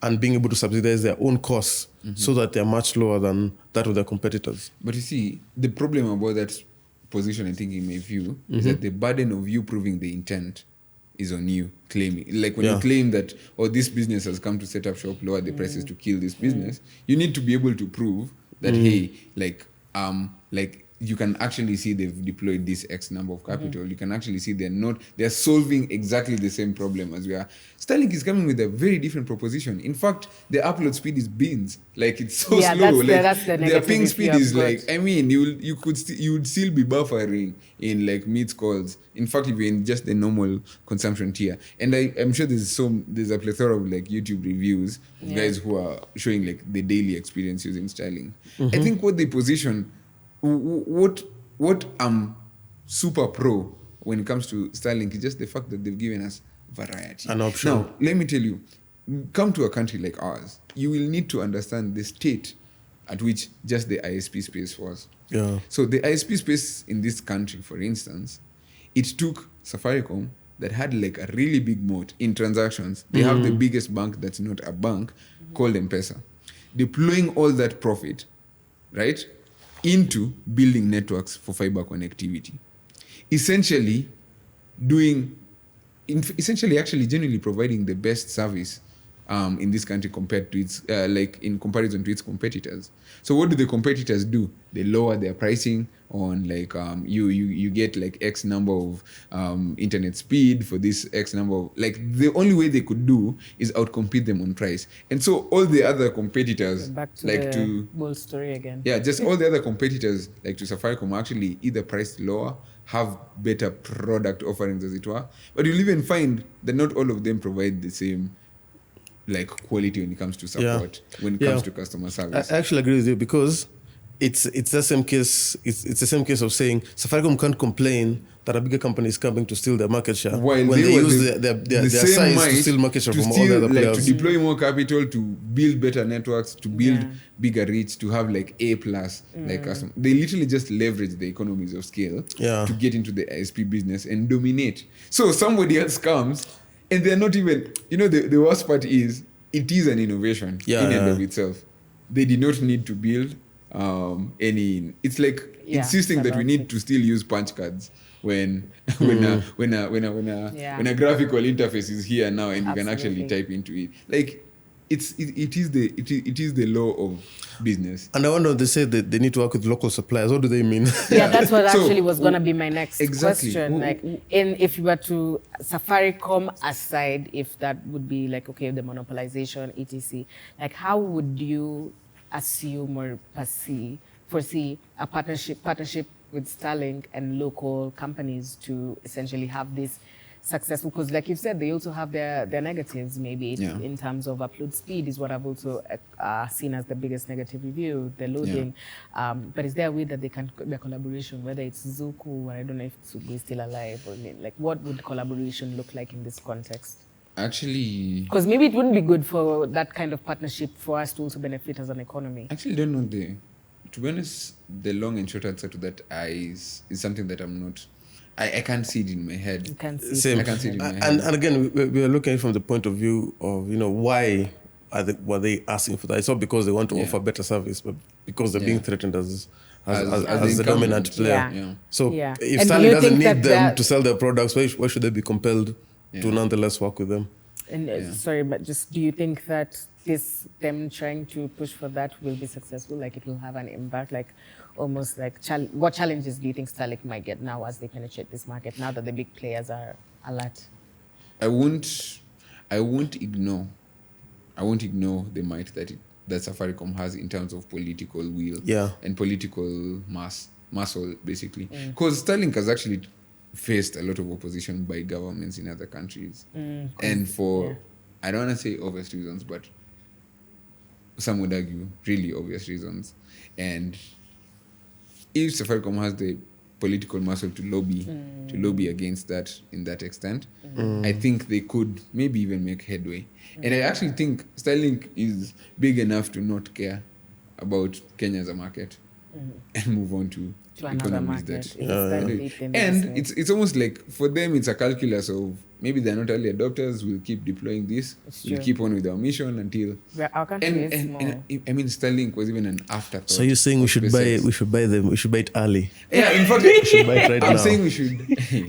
and being able to subsidize their own costs so that they're much lower than that of their competitors? But you see, the problem about that position, I think, in my view, is that the burden of you proving the intent is on you claiming. Like when you claim that, this business has come to set up shop, lower the prices to kill this business, you need to be able to prove that, hey, you can actually see they've deployed this X number of capital. You can actually see they're solving exactly the same problem as we are. Starlink is coming with a very different proposition. In fact, the upload speed is beans. Like, it's so slow. That's the their ping negative speed is like, I mean, you would still be buffering in like mid calls. In fact, if you're in just the normal consumption tier. And I'm sure there's a plethora of like YouTube reviews of guys who are showing like the daily experience using Starlink. I think what they position, what I'm super pro when it comes to Starlink is just the fact that they've given us variety. An option. Now, let me tell you, come to a country like ours, you will need to understand the state at which just the ISP space was. Yeah. So the ISP space in this country, for instance, it took Safaricom that had like a really big moat in transactions. They have the biggest bank that's not a bank called M-Pesa. Deploying all that profit, right, into building networks for fiber connectivity. Essentially actually genuinely providing the best service in this country compared to its in comparison to its competitors. So what do the competitors do? They lower their pricing on like you get like X number of internet speed for this X number of, like, the only way they could do is outcompete them on price. And so all the other competitors Back to like the to bull story again. yeah, just all the other competitors like to Safaricom actually either priced lower, have better product offerings as it were, but you'll even find that not all of them provide the same like quality when it comes to support, when it comes to customer service. I actually agree with you, because it's the same case. It's the same case of saying Safaricom can't complain that a bigger company is coming to steal their market share While when they were use their size to steal market share from all the other players. To deploy more capital, to build better networks, to build bigger reach, to have like A plus like customer. They literally just leverage the economies of scale to get into the ISP business and dominate. So somebody else comes and they're not even, the worst part is it is an innovation in and of itself. They did not need to build any. It's like insisting that we need to still use punch cards when a graphical interface is here now and you can actually type into it. Like it is the law of business. And I wonder, they say that they need to work with local suppliers. What do they mean? Yeah, that's what actually was going to be my next question. Exactly. If you were to Safaricom aside, if that would be like, okay, the monopolization, etc., like how would you assume or foresee a partnership with Starlink and local companies to essentially have this successful? Because like you said, they also have their negatives, maybe in terms of upload speed is what I've also seen as the biggest negative review, the loading. But is there a way that they can, their collaboration, whether it's Zuku, I don't know if Zuku is still alive, or like what would collaboration look like in this context? Actually, because maybe it wouldn't be good for that kind of partnership for us to also benefit as an economy. Actually, don't know to be honest, the long and short answer to that is something that I'm not. I can't see it in my head. You can't see Same. it. I can't see it in my head. And again, we are looking at it from the point of view of, why were they asking for that? It's not because they want to offer better service, but because they're being threatened as the dominant player. Yeah. So if And Starlink doesn't think need them to sell their products, why should they be compelled to nonetheless work with them? And sorry, but just do you think that them trying to push for that will be successful? Like it will have an impact? Like almost like what challenges do you think Starlink might get now as they penetrate this market? Now that the big players are alert. I won't ignore the might that Safaricom has in terms of political will and political muscle, basically. Because Starlink has actually faced a lot of opposition by governments in other countries. And for, I don't want to say obvious reasons, but some would argue really obvious reasons. And if Safaricom has the political muscle to lobby against that in that extent, I think they could maybe even make headway. And I actually think Starlink is big enough to not care about Kenya as a market and move on to another economies market. that. And it's almost like for them it's a calculus of maybe they're not early adopters. We'll keep deploying this. We'll keep on with our mission until. Our country is small. And I mean, Starlink was even an afterthought. So you're saying we should buy them? We should buy it early. Yeah, in fact, We should buy it right I'm now. saying we should.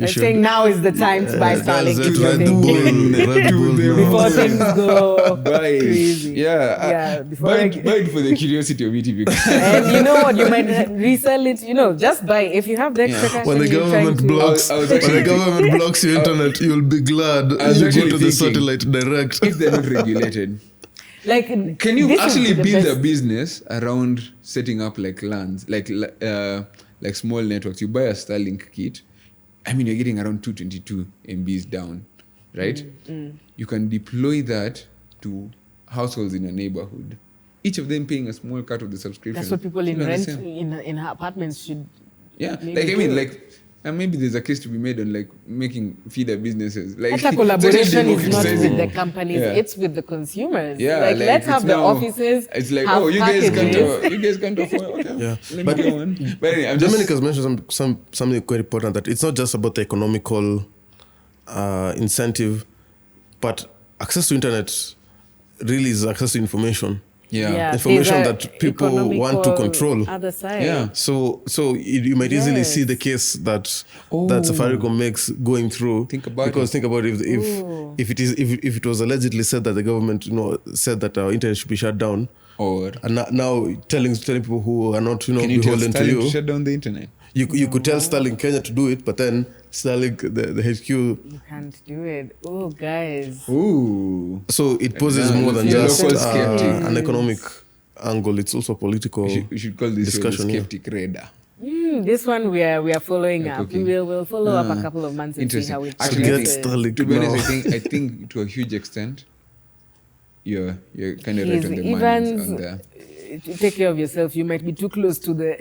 I'm saying now is the time to buy Starlink. That's it, Before Red Bull, Red Bull, before things go Buy it. crazy. Yeah, before buy I it for the curiosity of it. If you can. And you know what? You might resell it. Just buy. If you have the extra cash, When the and you're trying government to- blocks, I was when the actually- government blocks your internet, you'll be glad was you go actually to the thinking- satellite direct. If they're not regulated, like, can you this is actually the build a best. business around setting up like lands, like small networks? You buy a Starlink kit. I mean, you're getting around 222 MBs down, right? You can deploy that to households in a neighborhood, each of them paying a small cut of the subscription. That's what people in You know, the rent same. in apartments should. Yeah, maybe like I mean, do. like. And maybe there's a case to be made on like making feeder businesses. Like Hata collaboration it's actually is not with the democratizing. companies; Yeah. it's with the consumers. Yeah, like let's it's have the now- offices. It's like, have you guys can't afford. Okay, Yeah. let But- me go on. But anyway, I'm just Dominic has mentioned something quite important, that it's not just about the economical incentive, but access to internet really is access to information. yeah. Information there's a that people want to economical control. Other side. Yeah. So you might easily Yes. see the case that Oh. Safaricom makes going through. Think about because it. think about if it was allegedly said that the government said that our internet should be shut down, Or and now telling people who are not can you tell beholden to Starlink to you, shut down the internet? you could tell Starlink Kenya to do it, but then Starlink the HQ. You can't do it. Oh, guys. Ooh. So it poses Yeah, more than you're a just local skeptic. an economic angle. It's also political. We should call this discussion, the yeah. skeptic radar. This one we are following up. cooking. We'll follow up a couple of months and see Interesting. how it Actually, Get progresses. Starlink To be honest, now. I think to a huge extent, you're kind of right Please, on the money Evans, on there. take care of yourself. You might be too close to the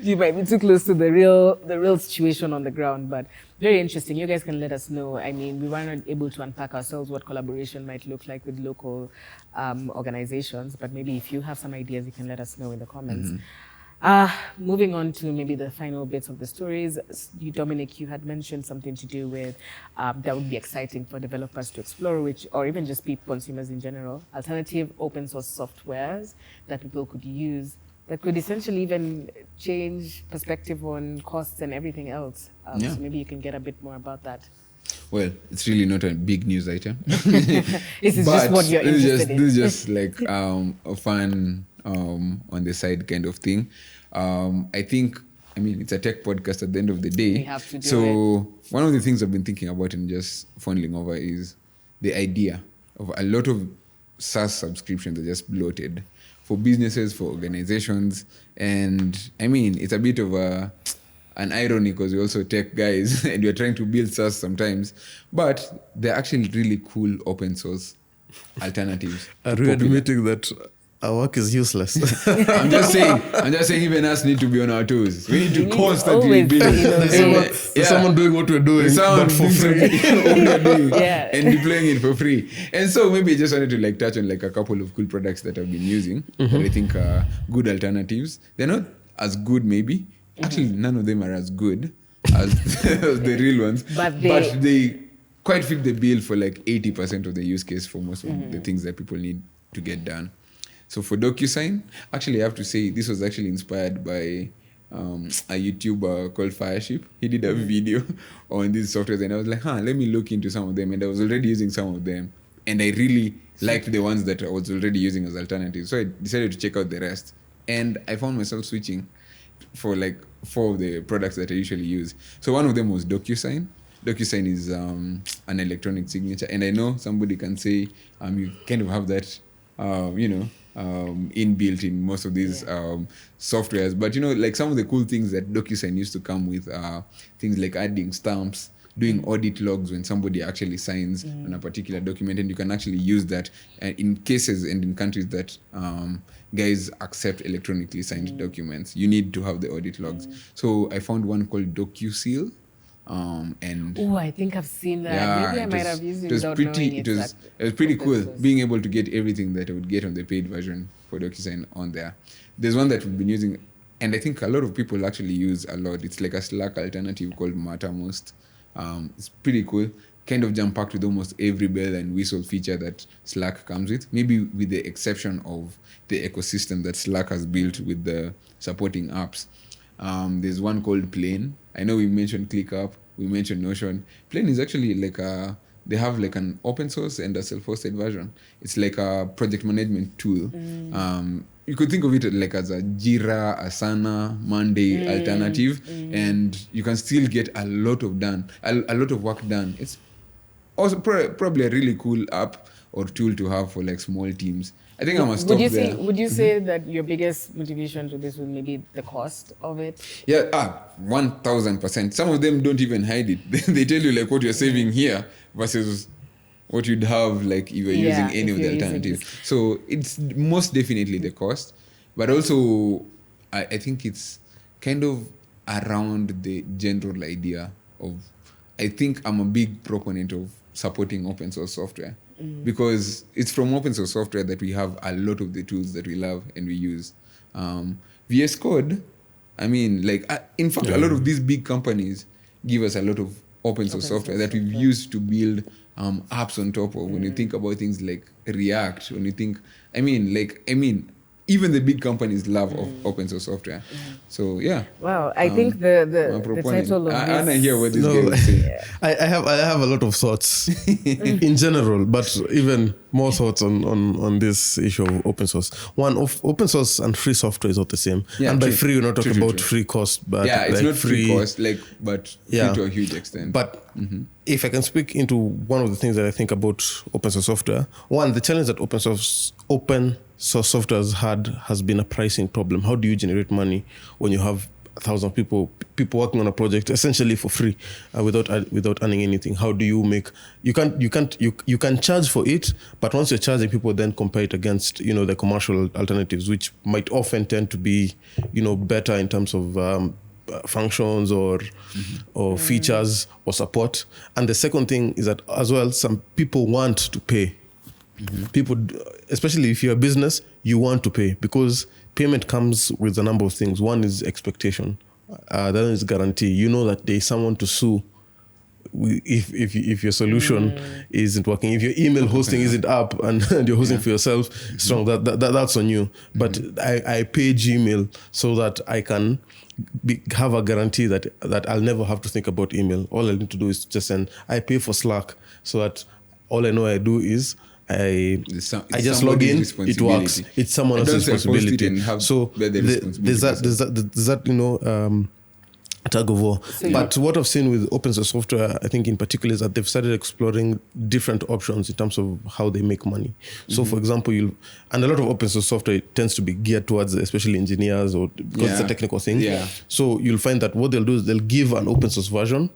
you might be too close to the real situation on the ground. But very interesting. You guys can let us know. I mean, we were not able to unpack ourselves what collaboration might look like with local organizations. But maybe if you have some ideas, you can let us know in the comments. Moving on to maybe the final bits of the stories. You, Dominic, you had mentioned something to do with that would be exciting for developers to explore, or even just people, consumers in general, alternative open source softwares that people could use that could essentially even change perspective on costs and everything else. Yeah. So maybe you can get a bit more about that. Well, it's really not a big news item. This is just what you're interested in. This is just like a fun on the side kind of thing. I think, it's a tech podcast at the end of the day. We have to do so one of the things I've been thinking about and just fondling over is the idea of a lot of SaaS subscriptions are just bloated for businesses, for organizations. And it's a bit of an irony because we're also tech guys and we're trying to build SaaS sometimes, but they're actually really cool open source alternatives. Are we admitting that our work is useless? I'm just saying even us need to be on our toes. We need to constantly always build. be innovative. There's someone doing what we're doing, Someone but for doing free. something what we're doing Yeah. and deploying it for free. And so maybe I just wanted to touch on a couple of cool products that I've been using that I think are good alternatives. They're not as good maybe. Actually, none of them are as good as the real ones. But they quite fit the bill for 80% of the use case for most of the things that people need to get done. So for DocuSign, actually I have to say this was actually inspired by a YouTuber called Fireship. He did a video on these softwares and I was like, let me look into some of them. And I was already using some of them. And I really liked the ones that I was already using as alternatives. So I decided to check out the rest. And I found myself switching for 4 of the products that I usually use. So one of them was DocuSign. DocuSign is an electronic signature. And I know somebody can say you kind of have that, inbuilt in most of these softwares. But, some of the cool things that DocuSign used to come with are things like adding stamps, doing audit logs when somebody actually signs on a particular document. And you can actually use that in cases and in countries that guys accept electronically signed documents. You need to have the audit logs. So I found one called DocuSeal. And I think I've seen that. Maybe I might have used it without knowing it was pretty cool being able to get everything that I would get on the paid version for DocuSign on there. There's one that we've been using, and I think a lot of people actually use a lot. It's like a Slack alternative called Mattermost. It's pretty cool. Kind of jump packed with almost every bell and whistle feature that Slack comes with, maybe with the exception of the ecosystem that Slack has built with the supporting apps. There's one called Plane. I know we mentioned ClickUp, we mentioned Notion. Plane is actually like they have like an open source and a self-hosted version. It's like a project management tool. You could think of it like as a Jira, Asana, Monday alternative, and you can still get a lot of work done. It's also probably a really cool app or tool to have for like small teams. I think I'm gonna stop there. Would you say that your biggest motivation to this would maybe the cost of it? Yeah, 1000%. Some of them don't even hide it. They tell you like what you're saving here versus what you'd have like if you're using any of the alternatives. So it's most definitely the cost, but also I think it's kind of around the general idea of, I think I'm a big proponent of supporting open source software because it's from open source software that we have a lot of the tools that we love and we use. VS Code, I mean, like, in fact, a lot of these big companies give us a lot of open source software that we've used to build apps on top of. When you think about things like React, when you think, even the big companies love open source software. So yeah. Wow, I think the title of this. I hear what this guy is saying. I have a lot of thoughts in general, but even more thoughts on this issue of open source. One, of open source and free software is not the same. Yeah, and by free, we're not talking about free cost, but it's like not free cost, but free to a huge extent. But if I can speak into one of the things that I think about open source software, one, the challenge that open source software has been a pricing problem. How do you generate money when you have 1,000 people working on a project essentially for free without earning anything? How do you make? You can charge for it, but once you're charging, people then compare it against the commercial alternatives, which might often tend to be better in terms of functions or features or support. And the second thing is that as well, some people want to pay. People, especially if you're a business, you want to pay because payment comes with a number of things. One is expectation. The other is guarantee. You know that there's someone to sue if your solution isn't working. If your email hosting isn't up and you're hosting for yourself, strong, that's on you. But I pay Gmail so that I can have a guarantee that I'll never have to think about email. All I need to do is just send. I pay for Slack so that all I know I do is I just log in, it works. It's someone else's responsibility. So there's that tug of war. But what I've seen with open source software, I think in particular, is that they've started exploring different options in terms of how they make money. So for example, and a lot of open source software tends to be geared towards especially engineers or because it's a technical thing. So you'll find that what they'll do is they'll give an open source version,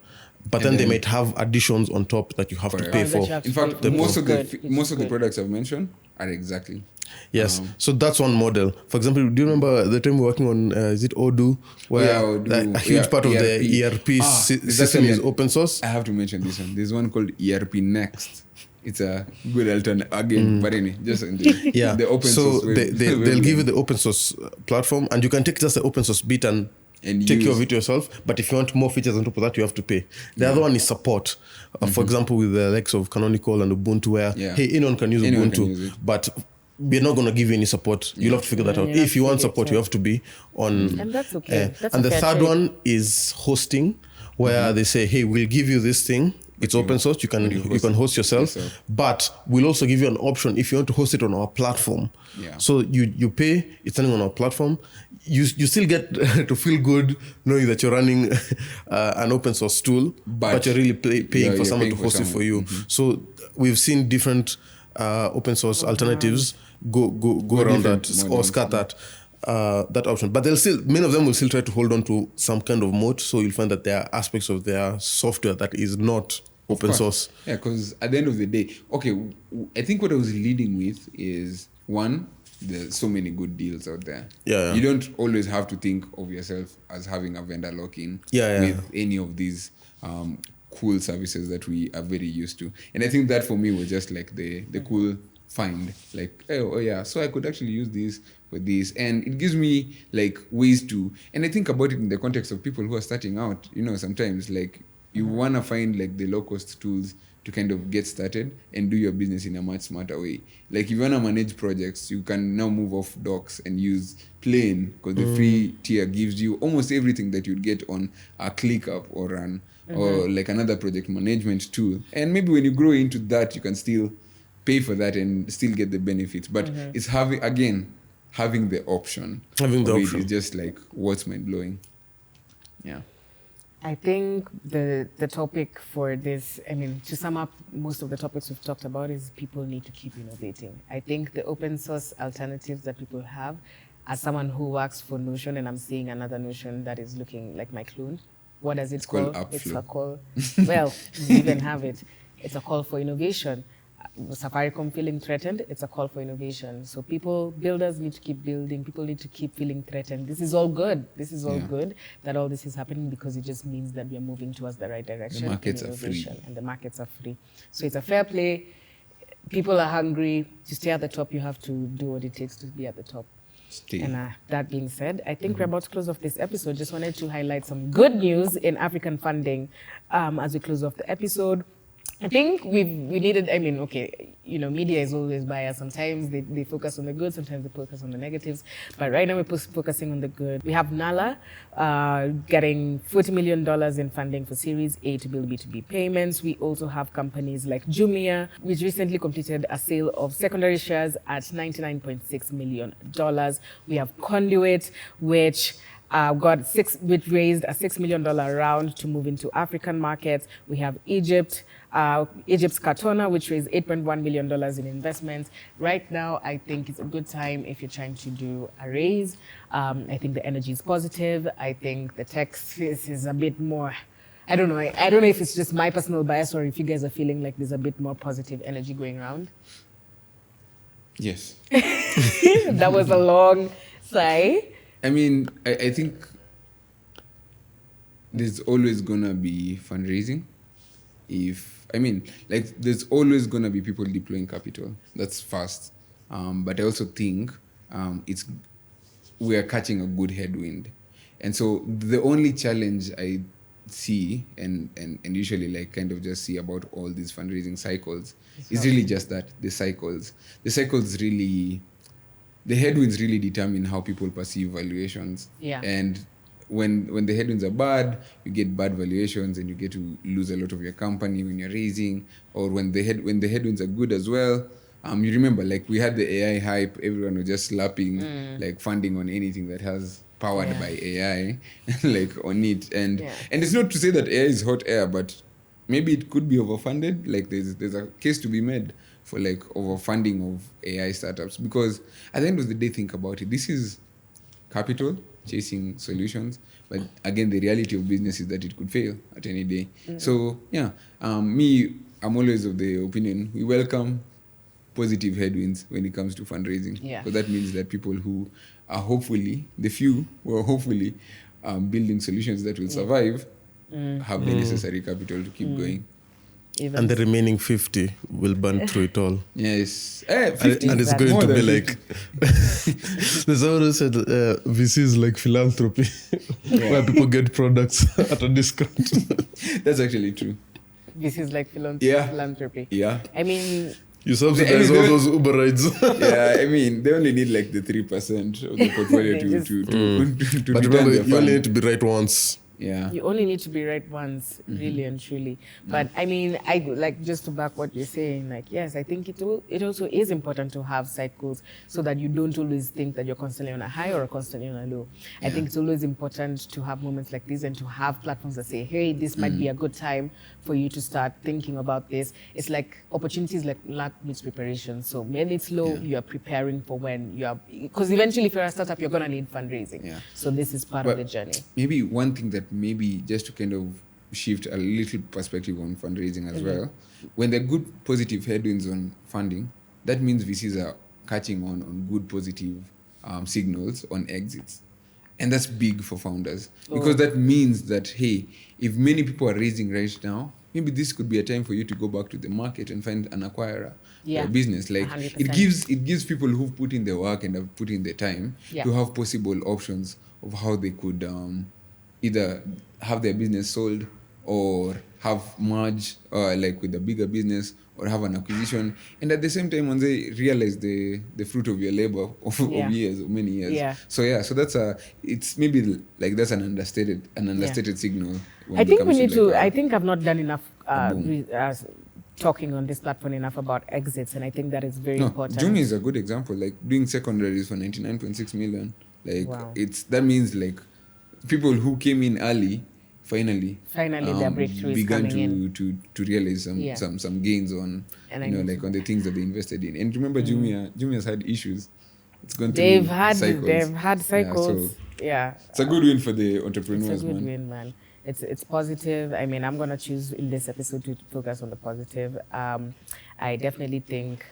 but then they might have additions on top that you have to pay for. In fact, most of the products I've mentioned are exactly. Yes, so that's one model. For example, do you remember the time we were working on, is it Odoo? Where a huge part of the ERP system is open source? I have to mention this one. There's one called ERP Next. It's a good alternative again, but anyway, just in the open source. So they'll give you the open source platform, and you can take just the open source bit and take care of it yourself. But if you want more features on top of that, you have to pay. The other one is support. For example, with the likes of Canonical and Ubuntu, where anyone can use Ubuntu, but we're not going to give you any support. You'll have to figure that out. If you want support, you have to be on. And that's okay. And the third one is hosting, where they say, hey, we'll give you this thing. It's open source. You can host yourself, but we'll also give you an option if you want to host it on our platform. So you pay. It's running on our platform. You still get to feel good knowing that you're running an open source tool, but you're really paying for someone to host it for you. So we've seen different open source alternatives go around that or skirt that option, but many of them will still try to hold on to some kind of moat. So you'll find that there are aspects of their software that is not open source. Yeah, because at the end of the day, I think what I was leading with is one, there's so many good deals out there. You don't always have to think of yourself as having a vendor lock-in with any of these cool services that we are very used to. And I think that for me was just like the cool find, like, so I could actually use this with this, and it gives me like ways to. And I think about it in the context of people who are starting out. Sometimes like You want to find like the low cost tools to kind of get started and do your business in a much smarter way. Like if you want to manage projects, you can now move off docs and use Plane, because the free tier gives you almost everything that you'd get on a ClickUp or Run or like another project management tool. And maybe when you grow into that, you can still pay for that and still get the benefits. But it's having the option. Having the of it option. is just like what's mind blowing. Yeah. I think the topic for this, I mean, to sum up most of the topics we've talked about, is people need to keep innovating. I think the open source alternatives that people have, as someone who works for Notion, and I'm seeing another Notion that is looking like my clone, what does it call? It's a call. Well, we even have it. It's a call for innovation. Safaricom feeling threatened, it's a call for innovation. So builders need to keep building. People need to keep feeling threatened. This is all good. This is all good that all this is happening, because it just means that we are moving towards the right direction. The markets are free. And the markets are free. So it's a fair play. People are hungry. To stay at the top, you have to do what it takes to be at the top. Stay. And that being said, I think we're about to close off this episode. Just wanted to highlight some good news in African funding as we close off the episode. I think we needed, I mean, okay, you know, media is always biased. Sometimes they focus on the good, sometimes they focus on the negatives. But right now we're focusing on the good. We have Nala getting $40 million in funding for Series A to build B2B payments. We also have companies like Jumia, which recently completed a sale of secondary shares at $99.6 million. We have Conduit, which raised a $6 million round to move into African markets. We have Egypt's Katona, which raised $8.1 million in investments. Right now, I think it's a good time if you're trying to do a raise. I think the energy is positive. I think the tech space is a bit more, I don't know if it's just my personal bias or if you guys are feeling like there's a bit more positive energy going around. Yes. That was a long sigh. I mean, I think there's always gonna be fundraising. There's always gonna be people deploying capital. That's fast. But I also think we are catching a good headwind. And so the only challenge I see and usually like kind of just see about all these fundraising cycles is really just that, the cycles. The headwinds really determine how people perceive valuations. Yeah. And when the headwinds are bad, you get bad valuations and you get to lose a lot of your company when you're raising. Or when the headwinds are good as well, you remember like we had the AI hype, everyone was just slapping like funding on anything that has powered by AI like on it. And it's not to say that AI is hot air, but maybe it could be overfunded. Like there's a case to be made for like overfunding of AI startups, because at the end of the day, think about it. This is capital chasing solutions, but again, the reality of business is that it could fail at any day. So I'm always of the opinion we welcome positive headwinds when it comes to fundraising, because that means that people who are hopefully building solutions that will survive have the necessary capital to keep going. And the remaining 50 will burn through it all. Yes. 50 and it's going to be like, there's always said VC is like philanthropy, where people get products at a discount. That's actually true. This is like philanthropy. Yeah. I mean, you subsidize all those Uber rides. Yeah, I mean, they only need like the 3% of the portfolio to but remember, you only need to be right once. Yeah. You only need to be right once, really and truly. But I mean, I like, just to back what you're saying, like, yes, I think it also is important to have cycles so that you don't always think that you're constantly on a high or constantly on a low. I think it's always important to have moments like this and to have platforms that say, hey, this might be a good time for you to start thinking about this. It's like opportunities like luck meets preparation. So when it's low, you are preparing for when you are, because eventually if you're a startup, you're going to need fundraising. Yeah. So this is part of the journey. Maybe one thing that maybe just to kind of shift a little perspective on fundraising as well, when there are good positive headwinds on funding, that means VCs are catching on good positive signals on exits. And that's big for founders, because that means that, hey, if many people are raising right now, maybe this could be a time for you to go back to the market and find an acquirer or business. Like 100%. It gives people who've put in the work and have put in the time to have possible options of how they could either have their business sold or have merge like with a bigger business or have an acquisition, and at the same time when they realize the fruit of your labor of years, of many years. Yeah. So that's it's maybe like that's an understated signal. When I it think comes we need like to. I think I've not done enough boom. talking on this platform enough about exits, and I think that is very important. Junior is a good example. Like doing secondaries for 99.6 million. Like Wow. that means like people who came in early finally their breakthrough is began coming in. to realize some gains on like on the things that they invested in. And remember, Jumia's had issues. It's gone through They've cycles. had cycles. Yeah, It's a good win for the entrepreneurs, it's a good man. win, man. It's positive. I mean, I'm gonna choose in this episode to focus on the positive. I definitely think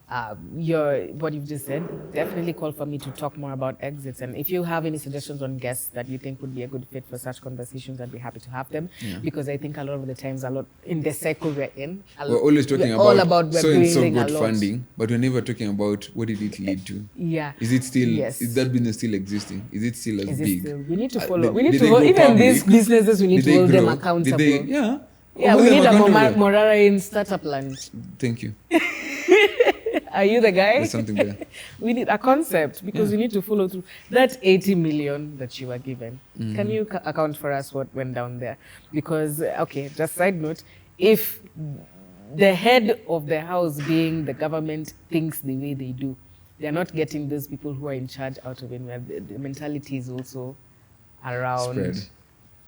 what you've just said definitely called for me to talk more about exits. And if you have any suggestions on guests that you think would be a good fit for such conversations, I'd be happy to have them. Because I think a lot of the times, in the cycle we're in, We're always talking all about we're so and so doing a got lot. funding, but we're never talking about what did it lead to. Yeah. Is it still? Yes. Is that business still existing? Is it still as Is it big? still- we need to follow. We Did need to they hold go even public? these businesses. We need Did to they hold them grow? accountable. Did they? Yeah. Yeah, Hold we them need a accountable. Morara in startup land. Thank you. Are you the guy? There's something there. We need a concept because we need to follow through. That 80 million that you were given, can you account for us what went down there? Because, okay, just side note, if the head of the house being the government thinks the way they do, they're not getting those people who are in charge out of it. Where the mentality is also around Spread.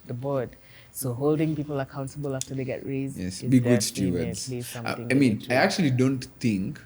the board. So holding people accountable after they get raised Yes, is be good stewards. definitely something. I we mean, need to- I actually don't think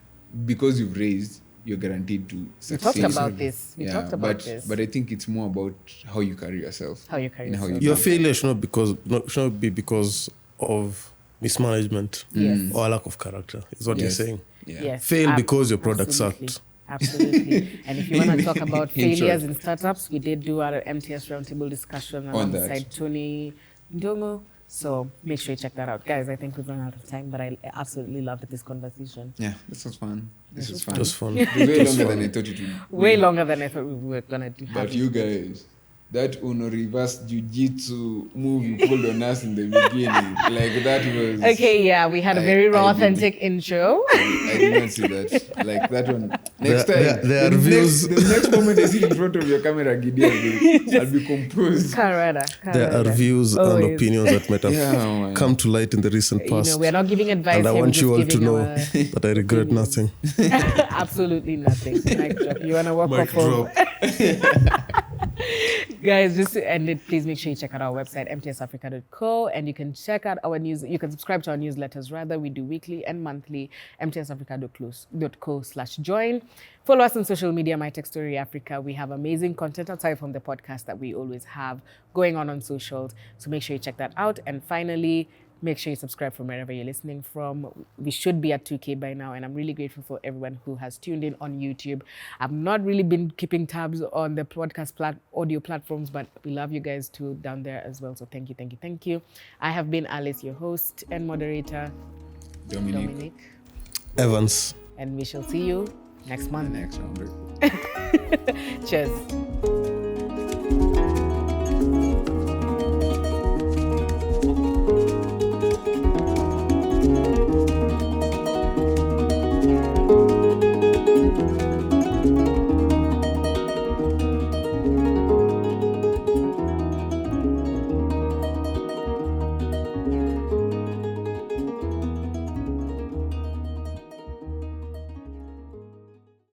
because you've raised, you're guaranteed to We succeed. talked about this. We talked about this. But I think it's more about how you carry yourself. How you carry and how yourself. you Your do. failure should not be because of mismanagement Yes. or lack of character, is what you're Yes. saying. Yeah. Yes. Fail because your product absolutely. sucked. Absolutely. And if you want to talk about In failures short. in startups, we did do our MTS roundtable discussion On that. alongside Tony Ndongo. So make sure you check that out. Guys, I think we've run out of time, but I absolutely loved this conversation. Yeah, this was fun. This was fun. Just fun. It was way longer than I thought it would. Way longer than I thought we were going to do. But you guys, that Uno reverse jiu-jitsu move you pulled on us in the beginning, like that was... Okay, yeah, we had a very raw, I authentic intro. I did not see that. Like that one. Next There- time, there are the views. next moment I see in front of your camera, Gideon, I'll be composed. Carada. There are views and Always. opinions that might have Yeah, man. come to light in the recent past. We're not giving advice. and I here, want we're you all just to giving know our- that I regret nothing. Absolutely nothing. Mic drop. You want to walk Mic off home? Guys, just to end it, please make sure you check out our website, mtsafrica.co, and you can check out our news. You can subscribe to our newsletters. Rather, we do weekly and monthly. mtsafrica.co/join. Follow us on social media, My Tech Story Africa. We have amazing content aside from the podcast that we always have going on socials. So make sure you check that out. And finally, make sure you subscribe from wherever you're listening from. We should be at 2K by now, and I'm really grateful for everyone who has tuned in on YouTube. I've not really been keeping tabs on the podcast audio platforms, but we love you guys too down there as well. So thank you, thank you, thank you. I have been Alice, your host and moderator, Dominic, Evans. and we shall see you next month. Next round. Cheers.